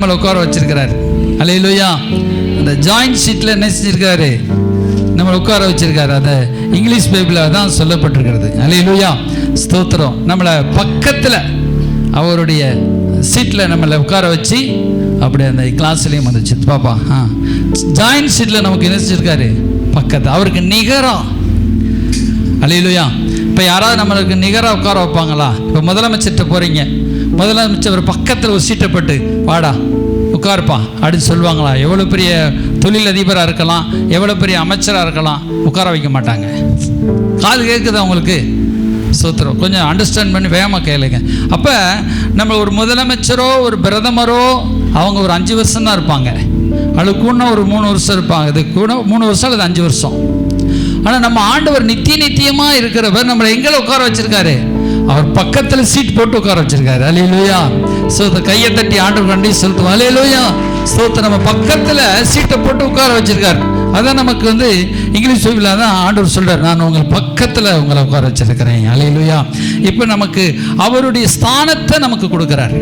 நம்மளை உட்கார வச்சிருக்கிறாரு. அல்லேலூயா. அந்த ஜாயிண்ட் சீட்டில் என்ன செஞ்சிருக்காரு? நம்மளை உட்கார வச்சிருக்காரு. அதை இங்கிலீஷ் பைபிளில் தான் சொல்லப்பட்டிருக்கிறது. அல்லேலூயா, ஸ்தோத்திரம். நம்மளை பக்கத்தில் அவருடைய சீட்டில் நம்மளை உட்கார வச்சு அப்படி அந்த கிளாஸ்லேயும் வந்துச்சு பாப்பா. ஜாயிண்ட் சீட்டில் நமக்கு என்ன செஞ்சிருக்காரு? பக்கத்து அவருக்கு நிகராக. அல்லேலூயா. இப்போ யாராவது நம்மளுக்கு நிகராக உட்கார வைப்பாங்களா? இப்போ முதலமைச்சர்கிட்ட போகிறீங்க, முதலமைச்சர் பக்கத்தில் ஒரு சீட்டை போட்டு வாடா உட்காருப்பா அப்படின்னு சொல்லுவாங்களா? எவ்வளோ பெரிய தொழிலதிபராக இருக்கலாம், எவ்வளோ பெரிய அமைச்சராக இருக்கலாம், உட்கார வைக்க மாட்டாங்க. காது கேட்குதா உங்களுக்கு? சோத்திரம். கொஞ்சம் அண்டர்ஸ்டாண்ட் பண்ணி வேகமாக கேளுங்க. அப்போ நம்ம ஒரு முதலமைச்சரோ ஒரு பிரதமரோ அவங்க ஒரு 5 வருஷம் தான் இருப்பாங்க, அது கூட ஒரு 3 வருஷம் இருப்பாங்க, இது கூட 3 வருஷம் அல்லது 5 வருஷம். ஆனால் நம்ம ஆண்டவர் நித்தியமாக இருக்கிறவர் நம்மளை எங்கே உட்கார வச்சிருக்காரு? அவர் பக்கத்தில் சீட் போட்டு உட்கார வச்சிருக்காரு. அல்லேலூயா. சோத்த கையை தட்டி ஆண்டவர் கண்டி சொல்லுவோம். அல்லேலூயா. சோத்த நம்ம பக்கத்தில் சீட்டை போட்டு உட்கார வச்சிருக்காரு. அதான் நமக்கு இங்கிலீஷ் பைபிள்ல தான் ஆண்டவர் சொல்றார், நான் உங்கள் பக்கத்தில் உங்களை உட்கார வச்சிருக்கிறேன். அல்லேலூயா. இப்போ நமக்கு அவருடைய ஸ்தானத்தை நமக்கு கொடுக்கிறார்,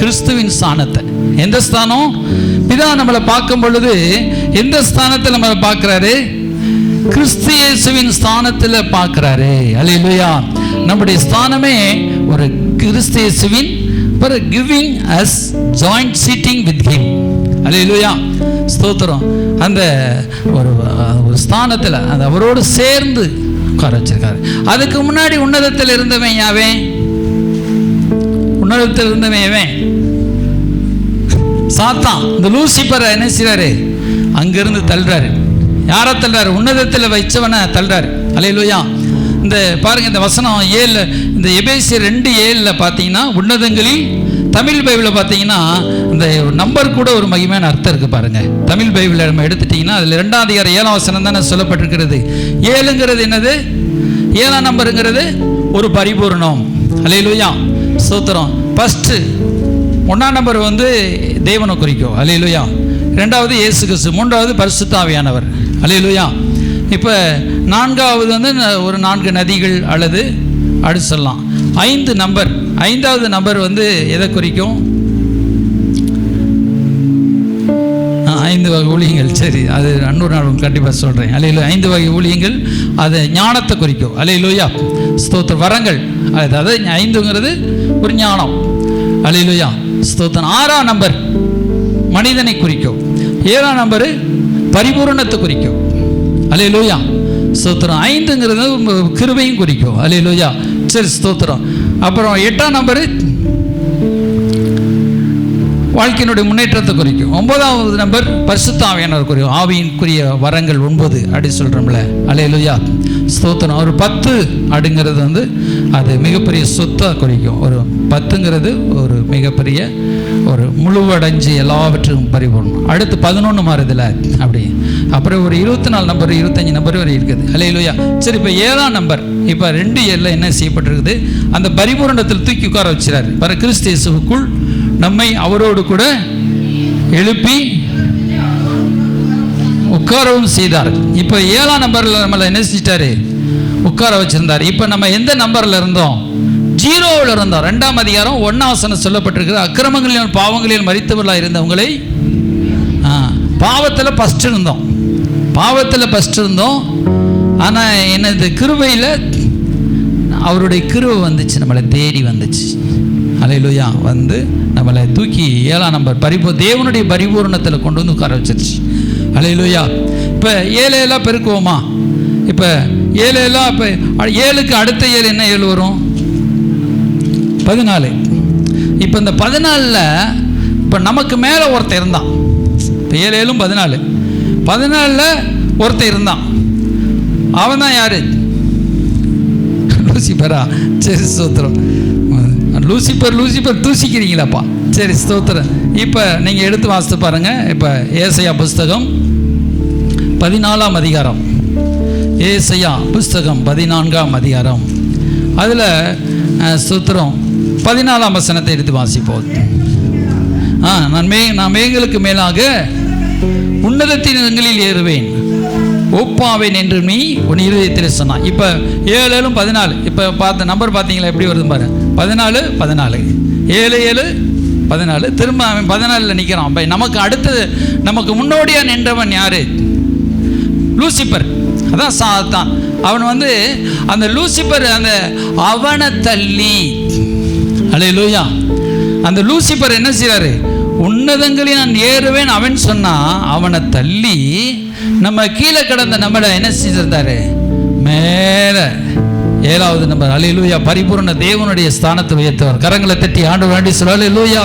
கிறிஸ்துவின் ஸ்தானத்தை. எந்த ஸ்தானம்? பிதா நம்மளை பார்க்கும் பொழுது எந்த ஸ்தானத்தில் நம்மளை பார்க்கிறாரு? கிறிஸ்து இயேசுவின் ஸ்தானத்தில் பார்க்கிறாரு. அல்லேலூயா. நம்முடைய ஸ்தானமே ஒரு கிறிஸ்து இயேசுவின் giving us joint seating with him. அல்லேலூயா, ஸ்தோத்திரம். அந்த ஒரு ஸ்தானத்தில் அந்த அவரோடு சேர்ந்து உட்கார வச்சிருக்காரு. அதுக்கு முன்னாடி உன்னதத்தில் இருந்தவன் யாவே? உன்னதத்தில் இருந்தவன் எவன்? சாத்தான். இந்த லூசிபரை என்ன செய்றாரு? அங்கிருந்து தள்ளுறாரு. யாரை தள்ளுறாரு? உன்னதத்தில் வைச்சவனை தள்ளுறாரு. அல்லேலூயா. இந்த பாருங்க, இந்த வசனம் 7, இந்த எபேசியர் 2:7 பார்த்தீங்கன்னா, உன்னதங்களில், தமிழ் பைபிளில் பார்த்தீங்கன்னா இந்த நம்பர் கூட ஒரு மகிமையான அர்த்தம் இருக்கு பாருங்க. தமிழ் பைபிளில் நம்ம எடுத்துட்டீங்கன்னா அதில் 2ஆம் அதிகாரம் 7ஆம் வசனம் தானே சொல்லப்பட்டிருக்கிறது. 7ங்கிறது என்னது? 7ஆம் நம்பருங்கிறது ஒரு பரிபூர்ணம். அல்லேலூயா, ஸ்தோத்திரம். ஃபர்ஸ்ட் 1ஆம் நம்பர் தேவனை குறிக்கும். அல்லேலூயா. 2வது இயேசு கிறிஸ்து, 3வது பரிசுத்த ஆவியானவர். அல்லேலூயா. இப்போ 4வது ஒரு 4 நதிகள் அல்லது அடுத்து சொல்லலாம் 5 நம்பர். 5வது நம்பர் எதை குறிக்கும்? 5 வகை ஊழியங்கள். சரி, அது இன்னொரு நாள் கண்டிப்பாக சொல்கிறேன். அல்லேலூயா. 5 வகை ஊழியங்கள் அது ஞானத்தை குறிக்கும். அல்லேலூயா, ஸ்தோத்திர. வரங்கள், அதாவது 5ங்கிறது ஒரு ஞானம். அல்லேலூயா, ஸ்தோத்திரம். 6ஆம் நம்பர் மனிதனை குறிக்கும். 7ஆம் நம்பர் பரிபூரணத்தை குறிக்கும். அல்லேலூயா, ஸ்தோத்திரம். 5ங்கிறது கிருபையும் குறிக்கும். அல்லேலூயா, சரி, ஸ்தோத்திரம். அப்புறம் 8ஆம் நம்பர் வாழ்க்கையினுடைய முன்னேற்றத்தை குறிக்கும். 9வது நம்பர் பரிசுத்த ஆவியானவர் குறிக்கும். ஆவியின்குரிய வரங்கள் 9 அப்படி சொல்கிறோம்ல. அல்லேலூயா, ஸ்தோத்திரம். ஒரு 10 அப்படிங்கிறது அது மிகப்பெரிய சொத்தை குறிக்கும். ஒரு 10ங்கிறது ஒரு மிகப்பெரிய ஒரு முழுவடைஞ்சு எல்லாவற்றுக்கும் பரிபூர்ணம். அடுத்து 11 மாறுதில்ல அப்படி. அப்புறம் ஒரு 24 நம்பர் 25 நம்பர் வரை இருக்குது. அல்லேலூயா. சரி, இப்போ 7ஆம் நம்பர் இப்போ 2:7 என்ன செய்யப்பட்டிருக்குது? அந்த பரிபூரணத்தில் தூக்கி உட்கார வச்சுறாரு. வர கிறிஸ்து இயேசுவுக்குள் நம்மை அவரோடு கூட எழுப்பி உட்காரவும் செய்தார். இப்போ 7ஆம் நம்பரில் நம்மளை என்ன செஞ்சிட்டாரு? உட்கார வச்சிருந்தார். இப்போ நம்ம எந்த நம்பரில் இருந்தோம்? 0வில் இருந்தோம். 2ஆம் அதிகாரம் 1ஆம் வசனம் சொல்லப்பட்டிருக்கிறது, அக்கிரமங்களிலும் பாவங்களிலும் மரித்தவர்களாக இருந்தவங்களை. பாவத்தில் ஃபஸ்ட் இருந்தோம், பாவத்தில் ஃபஸ்ட் இருந்தோம். ஆனால் என்னது? கிருபையில் அவருடைய கிருபை வந்துச்சு, நம்மளை தேடி வந்துச்சு. அல்லேலூயா. நம்மளை தூக்கி 7ஆம் நம்பர் தேவனுடைய பரிபூரணத்தில் கொண்டு உட்கார வச்சிருச்சு. அல்லேலூயா. இப்போ 7 பெருக்குவோமா? இப்போ 7 இப்போ 7க்கு அடுத்த 7 என்ன 7 வரும்? 14. இப்போ இந்த 14ல் இப்போ நமக்கு மேலே ஒருத்தர் இருந்தான். இப்போ 7 14. 14ல் ஒருத்தர் இருந்தான். அவன் தான் யாரு? லூசிபரா? சரி, ஸ்தோத்திரம். லூசிபர் தூசிக்கிறீங்களாப்பா? சரி, ஸ்தோத்திரம். இப்போ நீங்கள் எடுத்து வாசித்து பாருங்கள். இப்போ ஏசாயா புஸ்தகம் 14ஆம் அதிகாரம். ஏசாயா புஸ்தகம் 14ஆம் அதிகாரம். அதில் ஸ்தோத்திரம் 14ஆம் வசனத்தை எடுத்து வாசிப்போம். நான் மேகங்களுக்கு மேலாக உன்னதத்தின் இடங்களில் ஏறுவேன், ஒப்பாவேன் என்று நீ உன் இருதயத்தில் சொன்னான். இப்போ 7 14. இப்போ பார்த்த நம்பர் பார்த்தீங்களா எப்படி வருது பாரு? 14 14 7 7 14. திரும்ப அவன் 14 நிற்கிறான். நமக்கு அடுத்தது, நமக்கு முன்னோடியாக நின்றவன் யாரு? லூசிபர். அதான் சாத்தான். அவன் அந்த லூசிபர் அவனை தள்ளி, அல்லேலூயா, அந்த லூசிபர் என்ன செய்றாரு? உன்னதங்களில் நான் ஏறுவேன் அவன் சொன்னா, அவனை தள்ளி நம்ம கீழே கிடந்த நம்மளை என்ன செஞ்சிருந்தாரு? மேலே 7வது நம்பர். அல்லேலூயா. பரிபூர்ண தேவனுடைய ஸ்தானத்தை உயர்த்தவர். கரங்களை தட்டி ஆண்டவர் வேண்டி சொல்ல, அல்லேலூயா.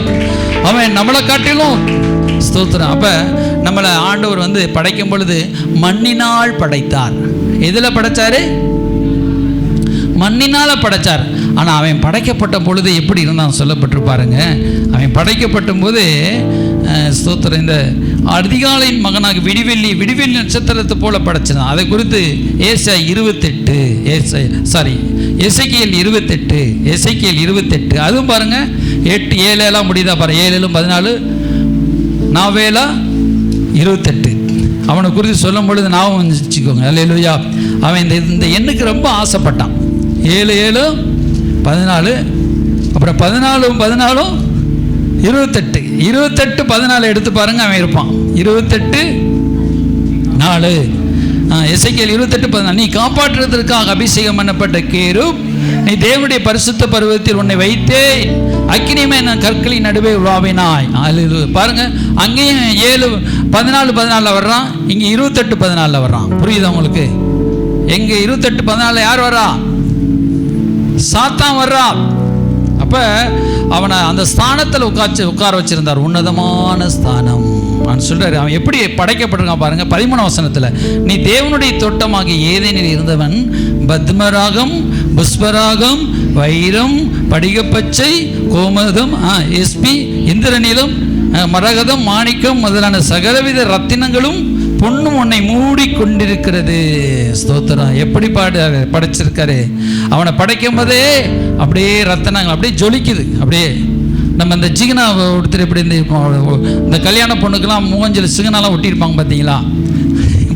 அவன் நம்மளை காட்டிலும் ஸ்தோத்திரம். அப்போ நம்மளை ஆண்டவர் படைக்கும் பொழுது மண்ணினால் படைத்தார். எதில் படைச்சாரு? மண்ணினால் படைச்சார். ஆனால் அவன் படைக்கப்பட்ட பொழுது எப்படி இருந்தான் சொல்லப்பட்டிருப்பாருங்க. அவன் படைக்கப்பட்ட போது ஸ்தோத்திரம், இந்த அதிகாலையின் மகனாக விடிவெள்ளி நட்சத்திரத்தை போல படைச்சினான். அதை குறித்து எசேக்கியேல் 28 அதுவும் பாருங்க. 8 7 முடியுதா பாருங்க. 7 14 நாவேலா 28 அவனை குறித்து சொல்லும் பொழுது ஞாபகம் வச்சுக்கோங்க. அல்லேலூயா. அவன் இந்த எண்ணுக்கு ரொம்ப ஆசைப்பட்டான். 7 7 14 அப்புறம் 14 14 28 28 14 எடுத்து பாருங்க. அவன் இருப்பான் 28 4. எசேக்கியேல் 28 14 நீ காப்பாற்றுவதற்காக அபிஷேகம் பண்ணப்பட்ட கேருப், நீ தேவனுடைய பரிசுத்த பர்வதத்தில் உன்னை வைத்தே அக்கினிமே நான் கற்களின் நடுவே உலாவினாய். பாருங்க, அங்கேயும் 7 14 14 வர்றான், இங்கே 28 14 வர்றான். புரியுதா உங்களுக்கு? எங்க 28 14 யார் வர்றா? சாத்தான் வர்றா. அப்ப அவனை அந்த ஸ்தானத்தில் உட்கார வச்சிருந்தார். உன்னதமான ஸ்தானம் சொல்றாரு. அவன் எப்படி படைக்கப்பட்டிருக்கான் பாருங்க. 13 வசனத்துல, நீ தேவனுடைய தோட்டமாகிய ஏதேனில் இருந்தவன் பத்மராகம், புஷ்பராகம், வைரம், படிகப்பச்சை, கோமதம், எஸ்பி, இந்திரநீலம், மரகதம், மாணிக்கம் முதலான சகலவித ரத்தினங்களும் பொண்ணும் உன்னை மூடி கொண்டிருக்கிறது. ஸ்தோத்திரம். எப்படி படைச்சிருக்காரு? அவனை படைக்கும் போதே அப்படியே ரத்தினங்கள் அப்படியே ஜொலிக்குது. அப்படியே நம்ம இந்த சிகனா ஒருத்தர் எப்படி இந்த கல்யாண பொண்ணுக்கெல்லாம் மூவஞ்சல் சிகனாலாம் ஒட்டியிருப்பாங்க பார்த்தீங்களா?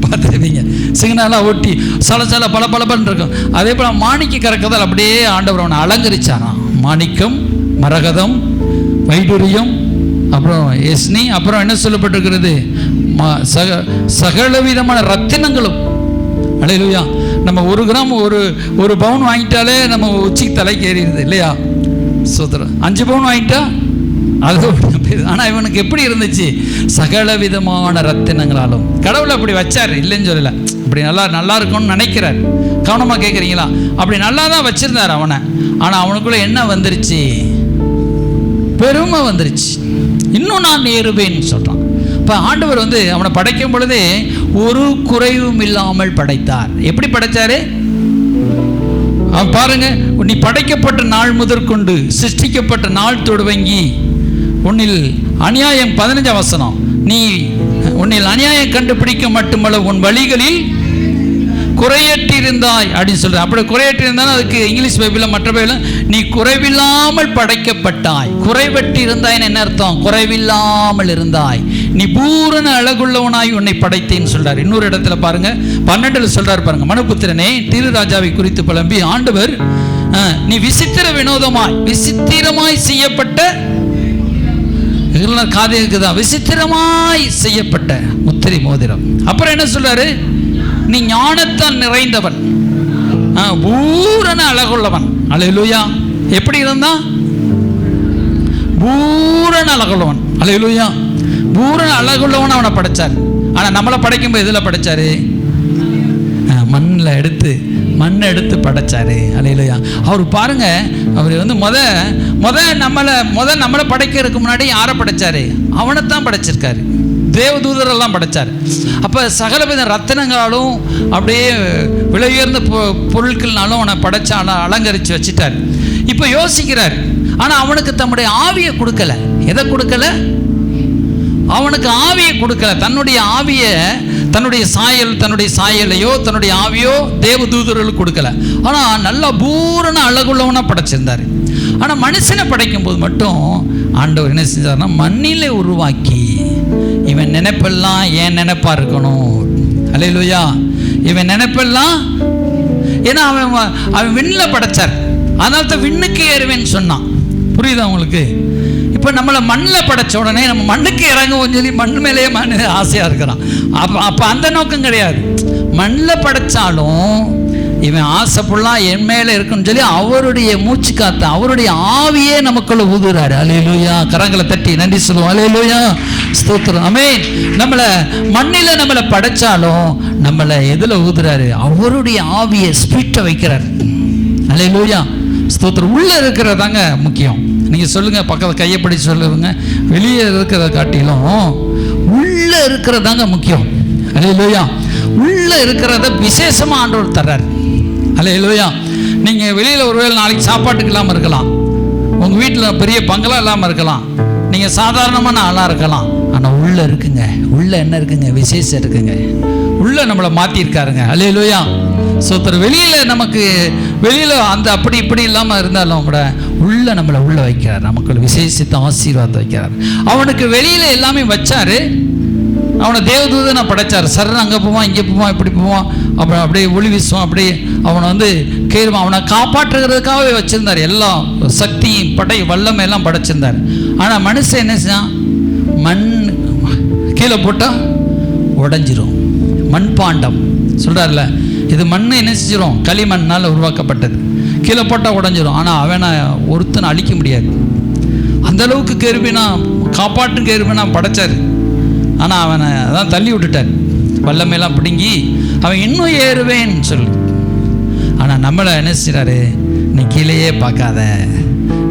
பார்த்துருப்பீங்க. சிகனாலாம் ஒட்டி சல பல இருக்கும். அதே போல் மாணிக்க கறக்கதால் அப்படியே ஆண்டவர் அவனை அலங்கரிச்சாராம். மாணிக்கம், மரகதம், வைடூரியம், அப்புறம் எஸ்னி, அப்புறம் என்ன சொல்லப்பட்டிருக்கிறது? சகல விதமான ரத்தினங்களும். அல்லேலூயா. நம்ம 1 கிராம் ஒரு பவுன் வாங்கிட்டாலே நம்ம உச்சிக்கு தலைக்கு ஏறிடுது இல்லையா? சோதரம் 5 பவுன் வாங்கிட்டா அது. ஆனால் இவனுக்கு எப்படி இருந்துச்சு? சகல விதமான ரத்தினங்களாலும். கடவுள் அப்படி வச்சார், இல்லைன்னு சொல்லலை. அப்படி நல்லா இருக்கும்னு நினைக்கிறார். கவனமாக கேட்குறீங்களா? அப்படி நல்லா தான் வச்சிருந்தார் அவனை. ஆனால் அவனுக்குள்ள என்ன வந்துருச்சு? பெருமை வந்துருச்சு. இன்னும் நான் ஏறுவேன்னு சொல்கிறான். இப்போ ஆண்டவர் அவனை படைக்கும் பொழுதே ஒரு குறைவும் இல்லாமல் படைத்தார். எப்படி படைச்சாரு? அவன் பாருங்க, நீ படைக்கப்பட்ட நாள் முதற்கொண்டு சிருஷ்டிக்கப்பட்ட நாள் தொடங்கி உன்னில் அநியாயம் 15 வசனம், நீ உன்னில் அநியாயம் கண்டுபிடிக்க மட்டுமல்ல உன் வழிகளில் குறையற்றிருந்தாய் அப்படின்னு சொல்கிறேன். அப்படி குறையற்றிருந்தாலும் அதுக்கு இங்கிலீஷ் பைபிளில் மற்ற பைபிளில் நீ குறைவில்லாமல் படைக்கப்பட்டாய். குறைவற்றி இருந்தாய்ன்னு என்ன அர்த்தம்? குறைவில்லாமல் இருந்தாய். நீ பூரண அழகுள்ளவனாய் உன்னை படைத்தேன்னு சொல்றார். இன்னொரு இடத்துல பாருங்க 12 சொல்றாரு பாருங்க. மனுபுத்திரனே, திரு ராஜாவை குறித்து புலம்பி ஆண்டவர், நீ விசித்திரமாய் செய்யப்பட்ட காதைக்குதான் விசித்திரமாய் செய்யப்பட்ட முத்திரை மோதிரம். அப்புறம் என்ன சொல்றாரு? நீ ஞானத்தால் நிறைந்தவன், பூரண அழகுள்ளவன். அல்லேலூயா. எப்படி இருந்தான்? பூரண அழகுள்ளவன். அல்லேலூயா. பூரண அழகுள்ளவன் அவனை படைச்சார். ஆனால் நம்மளை படைக்கும்போது எதில் படைச்சாரு? மண்ணை எடுத்து படைச்சாரு. அல்லேலூயா. அவர் பாருங்க, அவர் நம்மளை படைக்கிறதுக்கு முன்னாடி யாரை படைச்சாரு? அவனைத்தான் படைச்சிருக்காரு. தேவதூதரெல்லாம் படைச்சார். அப்போ சகலவித ரத்தினங்களாலும் அப்படியே விலை உயர்ந்த பொருட்கள்னாலும் அவனை படைச்சா அலங்கரித்து வச்சுட்டார். இப்போ யோசிக்கிறார். ஆனால் அவனுக்கு தம்முடைய ஆவியை கொடுக்கல. எதை கொடுக்கல? அவனுக்கு ஆவியை கொடுக்கல. தன்னுடைய ஆவியை, தன்னுடைய சாயலையோ தன்னுடைய ஆவியோ தேவதூதர்களுக்கு கொடுக்கல. ஆனால் நல்லா பூரண அழகுள்ளவனா படைச்சிருந்தார். ஆனால் மனுஷனை படைக்கும் போது மட்டும் ஆண்டவர் என்ன செஞ்சார்னா, மண்ணிலே உருவாக்கி இவன் நினைப்பெல்லாம் என் நினைப்பா இருக்கணும். அல்லேலூயா. இவன் நினைப்பெல்லாம், ஏன்னா அவன் விண்ணில் படைச்சார். அதனால தான் விண்ணுக்கு ஏறுவேன்னு சொன்னான். புரியுதா உங்களுக்கு? இப்போ நம்மளை மண்ணில் படைச்ச உடனே நம்ம மண்ணுக்கு இறங்குவோம் சொல்லி மண் மேலேயே ஆசையாக இருக்கிறான். அப்போ அந்த நோக்கம் கிடையாது. மண்ணில் படைச்சாலும் இவன் ஆசைப்படலாம் என் மேலே இருக்குன்னு சொல்லி அவருடைய மூச்சு காத்த அவருடைய ஆவியே நமக்குள்ள ஊதுறாரு. அல்லேலூயா. கரங்களை தட்டி நன்றி சொல்லுவோம். அல்லேலூயா, ஸ்தோத்திரம், ஆமென். நம்மளை மண்ணில் நம்மளை படைச்சாலும் நம்மளை எதில் ஊதுறாரு? அவருடைய ஆவியை ஸ்பிரிட்டை வைக்கிறார். அல்லேலூயா, ஸ்தோத்திரம். உள்ளே இருக்கிறதாங்க முக்கியம். நீங்கள் சொல்லுங்கள், பக்கத்தில் கையப்படி சொல்லுங்க, வெளியே இருக்கிறத காட்டிலும் உள்ளே இருக்கிறதாங்க முக்கியம். அல்லேலூயா. உள்ளே இருக்கிறத விசேஷமாக ஆண்டவர் தர்றார். அல்லேலூயா. நீங்கள் வெளியில் ஒருவேளை நாளைக்கு சாப்பாட்டுக்கு இல்லாமல் இருக்கலாம், உங்கள் வீட்டில் பெரிய பங்களா இல்லாமல் இருக்கலாம், நீங்கள் சாதாரணமான ஆளாக இருக்கலாம். ஆனால் உள்ளே இருக்குங்க, உள்ளே என்ன இருக்குங்க? விசேஷம் இருக்குங்க. உள்ளே நம்மளை மாற்றிருக்காருங்க. அல்லேலூயா, ஸ்தோத்திரம். வெளியில் நமக்கு வெளியில் அந்த அப்படி இப்படி இல்லாமல் இருந்தாலும் கூட உள்ளே நம்மளை உள்ளே வைக்கிறார். நமக்கு விசேஷத்தை ஆசீர்வாதத்தை வைக்கிறார். அவனுக்கு வெளியில் எல்லாமே வச்சார். அவனை தேவதூதனை படைச்சார். சரண் அங்கே போவான், இங்கே போவான், இப்படி போவான், அப்புறம் அப்படியே ஒளி வீசுவான், அப்படியே அவனை கேருவான். அவனை காப்பாற்றுகிறதுக்காகவே வச்சுருந்தார். எல்லாம் சக்தியும் படை வல்லமை எல்லாம் படைச்சிருந்தார். ஆனால் மனுஷன் என்ன செஞ்சான்? மண் கீழே போட்டால் உடஞ்சிரும். மண்பாண்டம் சொல்கிறார்ல, இது மண் என்ன செஞ்சிடும்? களிமண்ணால் உருவாக்கப்பட்டது. கீழே போட்டால் உடஞ்சிரும். ஆனால் அவனை ஒருத்தனை அழிக்க முடியாது. அந்தளவுக்கு கேருபினா காப்பாற்றும் கேருபினா படைச்சார். ஆனால் அவனை அதான் தள்ளி விட்டுட்டார். வல்லமையெல்லாம் பிடுங்கி அவன் இன்னும் ஏறுவேன்னு சொல்லி. ஆனால் நம்மளை என்ன செய்கிறாரு? நீ கீழேயே பார்க்காத,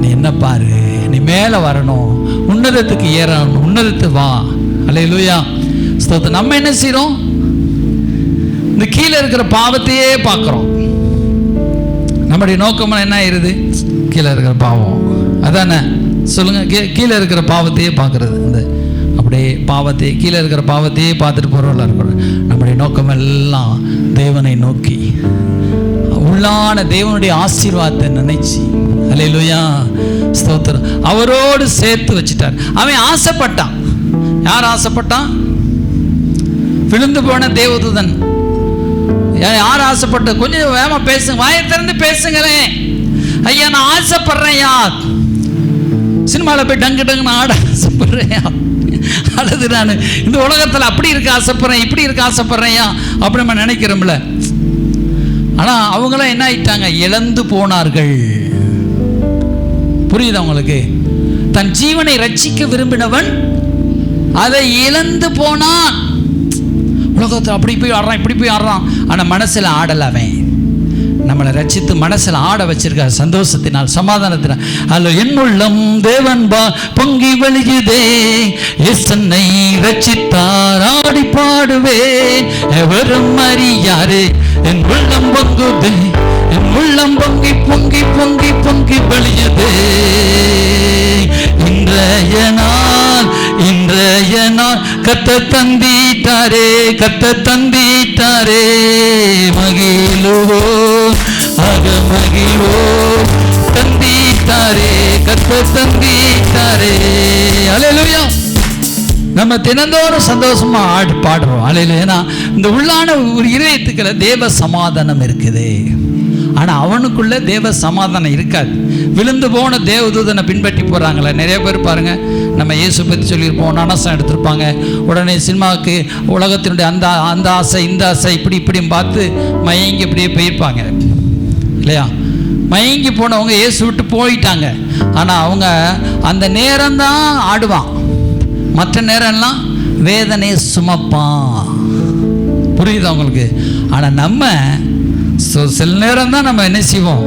நீ என்ன பாரு, நீ மேலே வரணும், உன்னதத்துக்கு ஏறணும், உன்னதத்துக்கு வா. அல்லேலூயா, ஸ்தோத்திரம். நம்ம என்ன செய்கிறோம்? இந்த கீழே இருக்கிற பாவத்தையே பார்க்குறோம். நம்முடைய நோக்கம் என்ன ஆயிடுது? கீழே இருக்கிற பாவம் அதானே சொல்லுங்கள். கீழே இருக்கிற பாவத்தையே பார்க்குறது, இந்த அப்படியே பாவத்தை கீழே இருக்கிற பாவத்தையே பார்த்துட்டு போகிறவர்களாக இருக்கணும். நம்முடைய நோக்கம் எல்லாம் தேவனை நோக்கி உள்ளான தேவனுடைய ஆசீர்வாதத்தை நினைச்சு. அல்லேலூயா, ஸ்தோத்திரம். அவரோடு சேர்த்து வச்சுட்டார். அவன் ஆசைப்பட்டான். யார் ஆசைப்பட்டான்? விழுந்து போன தேவதூதன். யார் ஆசைப்பட்ட? கொஞ்சம் வேகமா பேசுங்க, வாயை திறந்து பேசுங்களேன். ஐயா நான் ஆசைப்படுறேன். யார் சினிமாவில் போய் டங்கு டங்குன்னு ஆட ஆசைப்படுறேன். அல்லது நான் இந்த உலகத்தில் அப்படி இருக்க ஆசைப்படுறேன், இப்படி இருக்க ஆசைப்படுறேன் அப்படி நம்ம நினைக்கிறோம்ல. ஆனால் அவங்களாம் என்ன ஆயிட்டாங்க? இழந்து போனார்கள். புரியுதா உங்களுக்கு? தன் ஜீவனை ரட்சிக்க விரும்பினவன் அதை இழந்து போனான். உலகத்தில் அப்படி போய் ஆடுறான், இப்படி போய் ஆடுறான். ஆனால் மனசில் ஆடலை. அவன் நம்மளை ரட்சித்து மனசில் ஆட வச்சிருக்கார். சந்தோஷத்தினால், சமாதானத்தினால். அல்ல என்னுள்ளம் தேவன் பொங்கி வழியுதே, என்னை ரட்சித்தார், ஆடி பாடுவேன், எவரும் அறியாரே, என் உள்ளம் பொங்குதே, என் உள்ளம் பொங்கி பொங்கி பொங்கி பொங்கி வழியுதே. இன்றைய நாள் கத்த தந்திட்டாரே, கத்த தந்திட்டாரே, மகிழுவோ ஆக மகிழ்வோ, தந்திட்டாரே, கத்த தந்திட்டாரே. அல்லேலூயா. நம்ம தினந்தோறும் சந்தோஷமா பாடுறோம். அல்லேலூயா. ஏன்னா இந்த உள்ளான ஒரு இதயத்துக்குள்ள தேவ சமாதானம் இருக்குது. ஆனால் அவனுக்குள்ள தேவ சமாதானம் இருக்காது. விழுந்து போன தேவதூதனை பின்பற்றி போகிறாங்களே நிறைய பேர் பாருங்கள். நம்ம இயேசு பற்றி சொல்லியிருப்போம், நனசம் எடுத்திருப்பாங்க. உடனே சினிமாவுக்கு உலகத்தினுடைய அந்த ஆசை இந்த ஆசை இப்படி இப்படியும் பார்த்து மயங்கி இப்படியே போயிருப்பாங்க இல்லையா? மயங்கி போனவங்க இயேசு விட்டு போயிட்டாங்க. ஆனால் அவங்க அந்த நேரம்தான் ஆடுவான், மற்ற நேரம்லாம் வேதனையை சுமப்பான். புரியுது அவங்களுக்கு? ஆனால் நம்ம சில நேரம் தான் நம்ம என்ன செய்வோம்?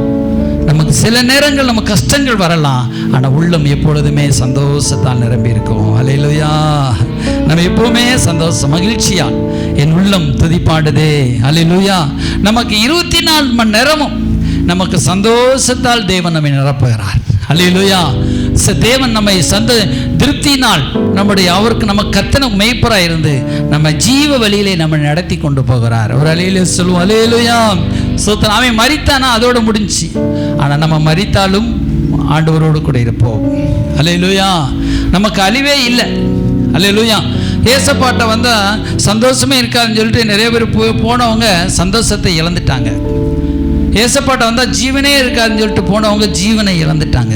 நமக்கு சில நேரங்கள் நம்ம கஷ்டங்கள் வரலாம். ஆனால் உள்ளம் எப்பொழுதுமே சந்தோஷத்தால் நிரம்பி இருக்கும். அல்லேலூயா. நம்ம எப்பவுமே சந்தோஷம் மகிழ்ச்சியா என் உள்ளம் துதிப்பாடுதே. அல்லேலூயா. நமக்கு 24 மணி நேரமும் நமக்கு சந்தோஷத்தால் தேவன் நம்மை நிரப்புகிறார். அல்லேலூயா. தேவன் நம்மை திருப்தியினால் நம்முடைய அவருக்கு நம்ம கத்தன மேய்ப்பராக இருந்து நம்ம ஜீவ வழியிலே நம்ம நடத்தி கொண்டு போகிறார். ஒரு அலையிலே சொல்லுவோம் அல்லேலூயா. சோத்திரம். அவன் மரித்தானா அதோட முடிஞ்சு. ஆனால் நம்ம மரித்தாலும் ஆண்டவரோடு கூட இருப்போம். அல்லேலூயா. நமக்கு அழிவே இல்லை. அல்லேலூயா. ஏசப்பாட்டை வந்தால் சந்தோஷமே இருக்காதுன்னு சொல்லிட்டு நிறைய பேர் போனவங்க சந்தோஷத்தை இழந்துட்டாங்க. ஏசப்பாட்டை வந்தால் ஜீவனே இருக்காதுன்னு சொல்லிட்டு போனவங்க ஜீவனை இழந்துட்டாங்க.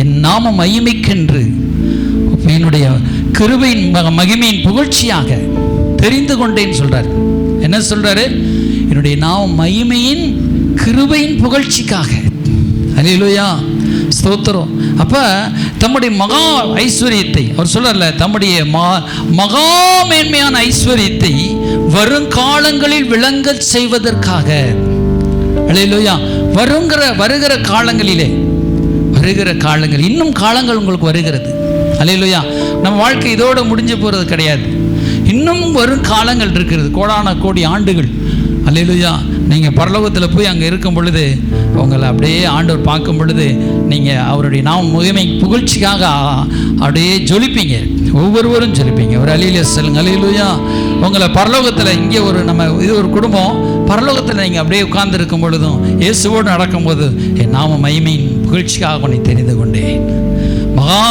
என் நாம மகிமைக்கென்று என்னுடைய கிருபையின் மகிமையின் புகழ்ச்சியாக தெரிந்து கொண்டேன்னு சொல்றார். என்ன சொல்றாரு? என்னுடைய நாம மகிமையின் கிருபையின் புகழ்ச்சிக்காக. அல்லேலூயா, ஸ்தோத்திரம். அப்ப தம்முடைய மகா ஐஸ்வர்யத்தை அவர் சொல்றல, தம்முடைய மகா மேன்மையான ஐஸ்வர்யத்தை வருங்காலங்களில் விளங்க செய்வதற்காக. அல்லேலூயா. வருகிற காலங்களிலே, வருகிற காலங்கள், இன்னும் காலங்கள் உங்களுக்கு வருகிறது. அல்லேலூயா. நம்ம வாழ்க்கை இதோட முடிஞ்சு போறது கிடையாது. இன்னும் வரும் காலங்கள் இருக்கிறது, கோடான கோடி ஆண்டுகள். அல்லேலூயா. நீங்கள் பரலோகத்தில் போய் அங்கே இருக்கும் பொழுது உங்களை அப்படியே ஆண்டவர் பார்க்கும் பொழுது நீங்கள் அவருடைய நாம் மகிமை புகழ்ச்சிக்காக அப்படியே ஜொலிப்பீங்க. ஒவ்வொருவரும் ஜொலிப்பீங்க. ஒரு அல்லேலூயா சொல்லுங்க. அல்லேலூயா. உங்களை பரலோகத்தில் இங்கே ஒரு நம்ம இது ஒரு குடும்பம், பரலோகத்தில் நீங்கள் அப்படியே உட்கார்ந்து இருக்கும் பொழுதும் இயேசுவோடு நடக்கும்போது என் நாம மகிமையின் புகழ்ச்சிக்காக உன்னை தெரிந்து கொண்டேன், மகா